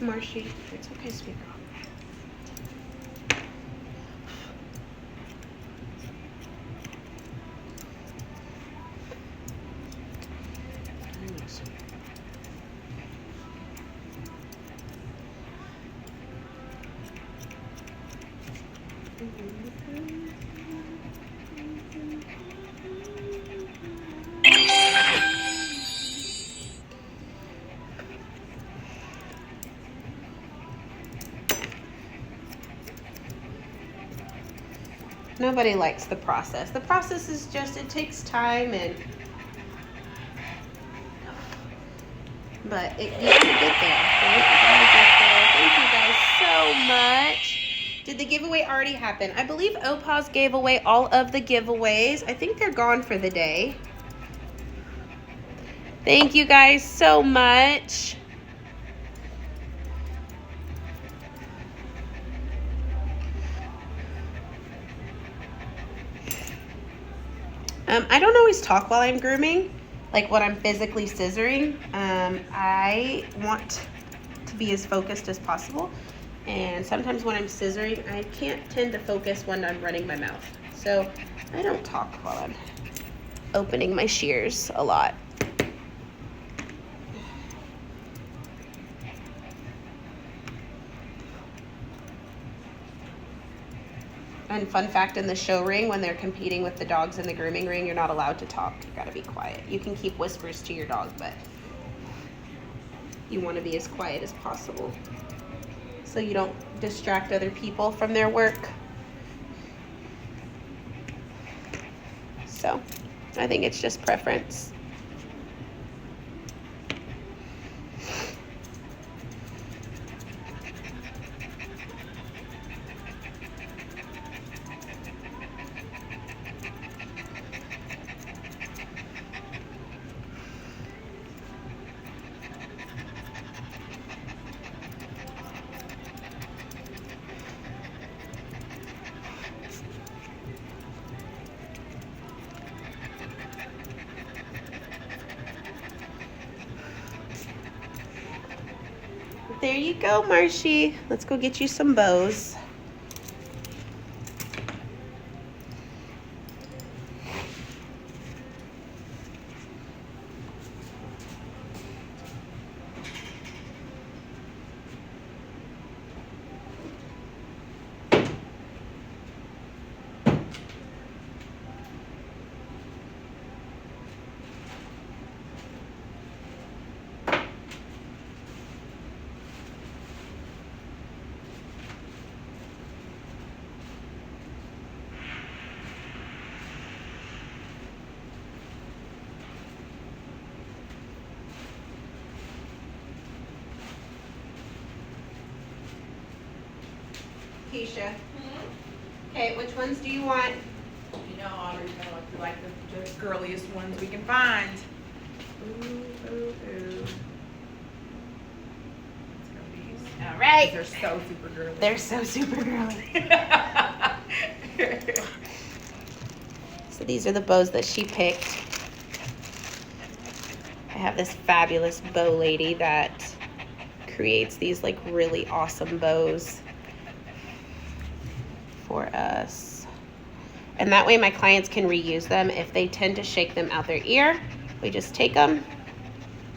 Marshy. It's okay, sweet girl. Nobody likes the process. The process is just, it takes time but you gotta get there, right? You gotta get there. Thank you guys so much. Did the giveaway already happen? I believe OPAWZ gave away all of the giveaways. I think they're gone for the day. Thank you guys so much. I don't always talk while I'm grooming, like when I'm physically scissoring. I want to be as focused as possible, and sometimes when I'm scissoring, I can't tend to focus when I'm running my mouth. So I don't talk while I'm opening my shears a lot. And fun fact, in the show ring, when they're competing with the dogs in the grooming ring, you're not allowed to talk. You gotta be quiet. You can keep whispers to your dog, but you want to be as quiet as possible so you don't distract other people from their work. So I think it's just preference. There you go, Marshy. Let's go get you some bows. Keisha. Okay, which ones do you want? You know, Audrey's gonna like the girliest ones we can find. Ooh, ooh, ooh. Let's go these. All right. They're so super girly. They're so super girly. So these are the bows that she picked. I have this fabulous bow lady that creates these like really awesome bows for us. And that way my clients can reuse them. If they tend to shake them out their ear, we just take them,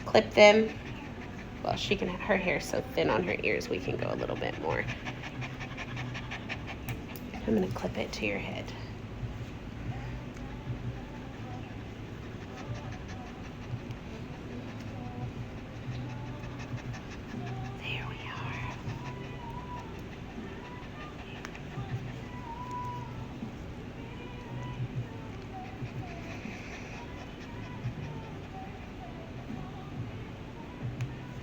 clip them. Well, she can, her hair's so thin on her ears, we can go a little bit more. I'm gonna clip it to your head. There we are.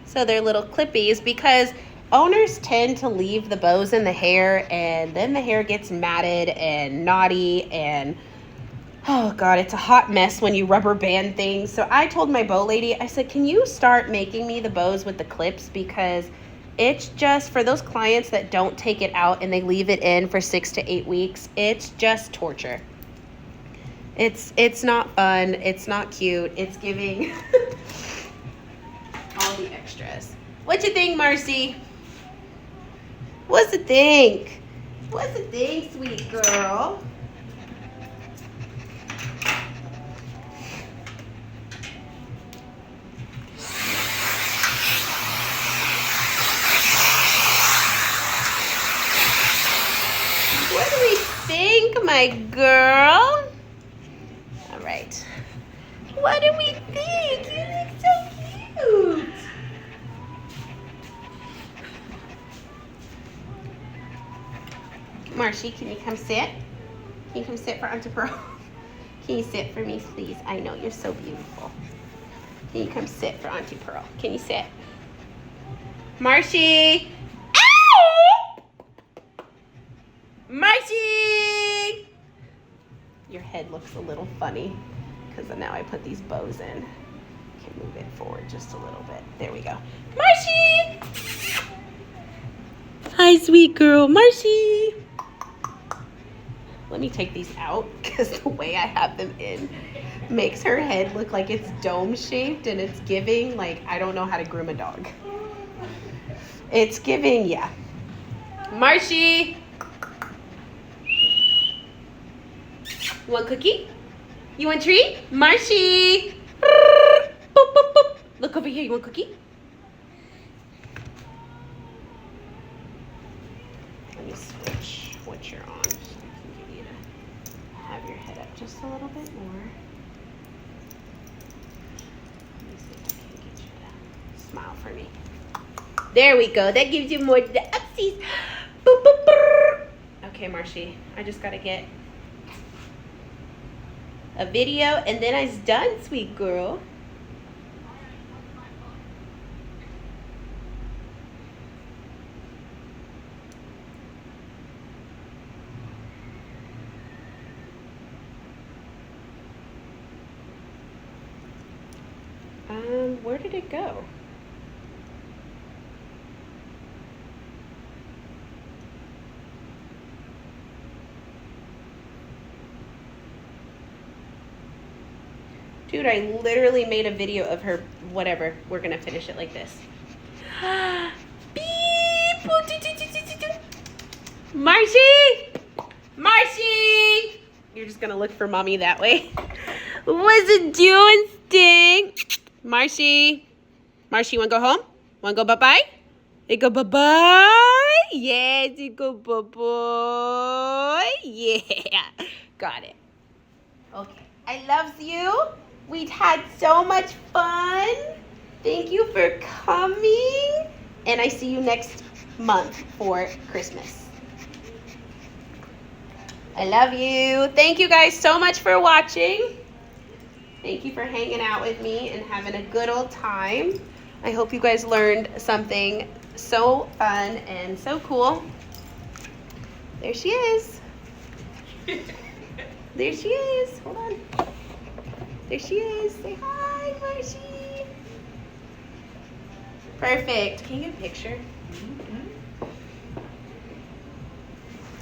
So they're little clippies because owners tend to leave the bows in the hair, and then the hair gets matted and knotty, and oh God, it's a hot mess when you rubber band things. So I told my bow lady, I said, can you start making me the bows with the clips, because it's just, for those clients that don't take it out and they leave it in for 6 to 8 weeks, it's just torture. It's not fun, it's not cute, it's giving all the extras. What you think, Marcy? What's the think? What's the thing, sweet girl? What do we think, my girl? All right. What do we think? You look so cute. Marshy, can you come sit? Can you come sit for Auntie Pearl? Can you sit for me, please? I know you're so beautiful. Can you come sit for Auntie Pearl? Can you sit? Marshy! Ow! Marshy! Your head looks a little funny because now I put these bows in. Can move it forward just a little bit. There we go. Marshy! Hi, sweet girl. Marshy! Let me take these out because the way I have them in makes her head look like it's dome shaped and it's giving like I don't know how to groom a dog. It's giving, yeah. Marshy! You want cookie? You want treat? Marshy! Boop, boop, boop. Look over here. You want cookie? Let me switch what you're on. So I can get you to have your head up just a little bit more. Let me see if I can get you to smile for me. There we go. That gives you more the upsies. Boop, boop, boop. Okay, Marshy. I just gotta get a video and then I's done, sweet girl. Where did it go? Dude, I literally made a video of her, whatever. We're gonna finish it like this. Beep! Marshy! Marshy! You're just gonna look for mommy that way. What's it doing, Stink? Marshy? Marshy, you wanna go home? Wanna go bye-bye? They go bye-bye? Yes, you go bye-bye. Yeah, got it. Okay, I loves you. We've had so much fun. Thank you for coming. And I see you next month for Christmas. I love you. Thank you guys so much for watching. Thank you for hanging out with me and having a good old time. I hope you guys learned something so fun and so cool. There she is. There she is. Hold on. There she is. Say hi, Marshy. Perfect. Can you get a picture?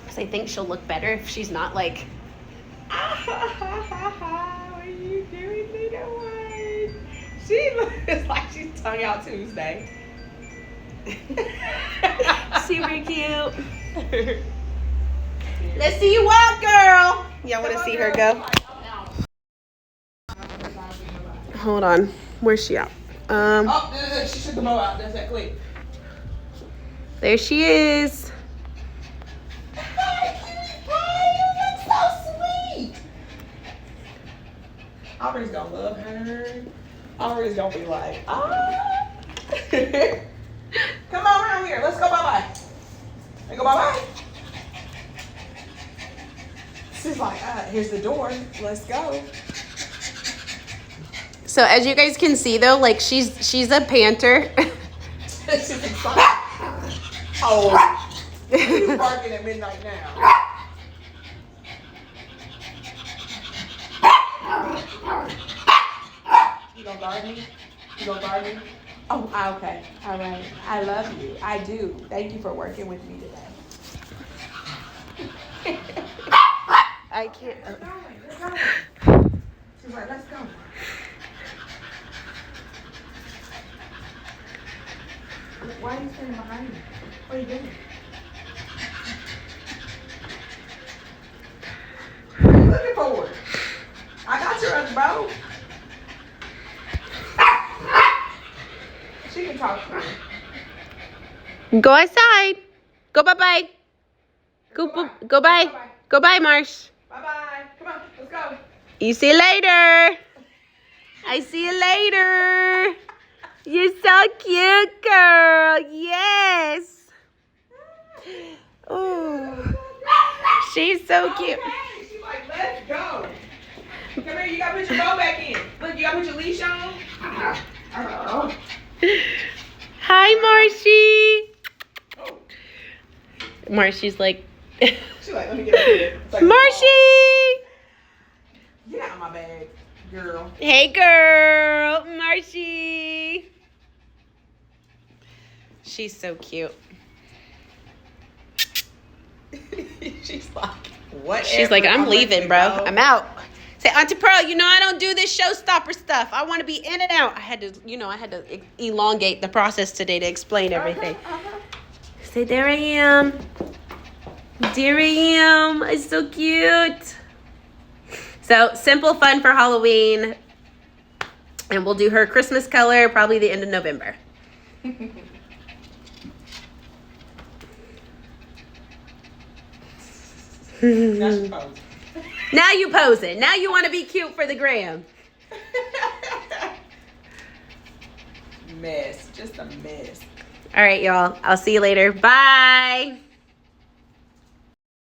Because I think she'll look better if she's not like, what are you doing, little one? She looks like she's tongue out Tuesday. Super cute. Let's see you walk, girl. Y'all want to see her go? Hold on. Where's she at? She took the bow out. That's that quick. There she is. Hi, cutie pie. You look so sweet. Aubrey's gonna love her. Aubrey's gonna be like, ah. Come on around here. Let's go bye-bye. Let's go bye-bye. She's like, here's the door. Let's go. So as you guys can see though, like she's a panter. She's excited. Oh, he's barking at midnight now. You gonna guard me? You gonna guard me? Oh, okay. All right. I love you. I do. Thank you for working with me today. I can't. Let's go. She's like, let's go. Why are you standing behind me? What are you doing? sword. I got your other bow. She can talk to me. Go outside. Go bye-bye. Go bye. Go bye, Marsh. Bye-bye. Come on, let's go. You see you later. I see you later. You're so cute, girl. Yes. Oh, she's so cute. Okay. She's like, let's go. Come here, you gotta put your bow back in. Look, you gotta put your leash on. Oh. Hi, Marshy. Oh. Marshy's like, She's like, let me get up here. It's like, Marshy. get out of my bag, girl. Hey, girl. Marshy. She's so cute. She's like, what? She's like, I'm leaving, bro. I'm out. Say, Auntie Pearl, you know I don't do this showstopper stuff. I want to be in and out. I had to elongate the process today to explain everything. Say, there I am. There I am. It's so cute. So, simple fun for Halloween. And we'll do her Christmas color probably the end of November. Now she posing. Now you posing. Now you want to be cute for the gram. Mess. Just a mess. All right, y'all. I'll see you later. Bye.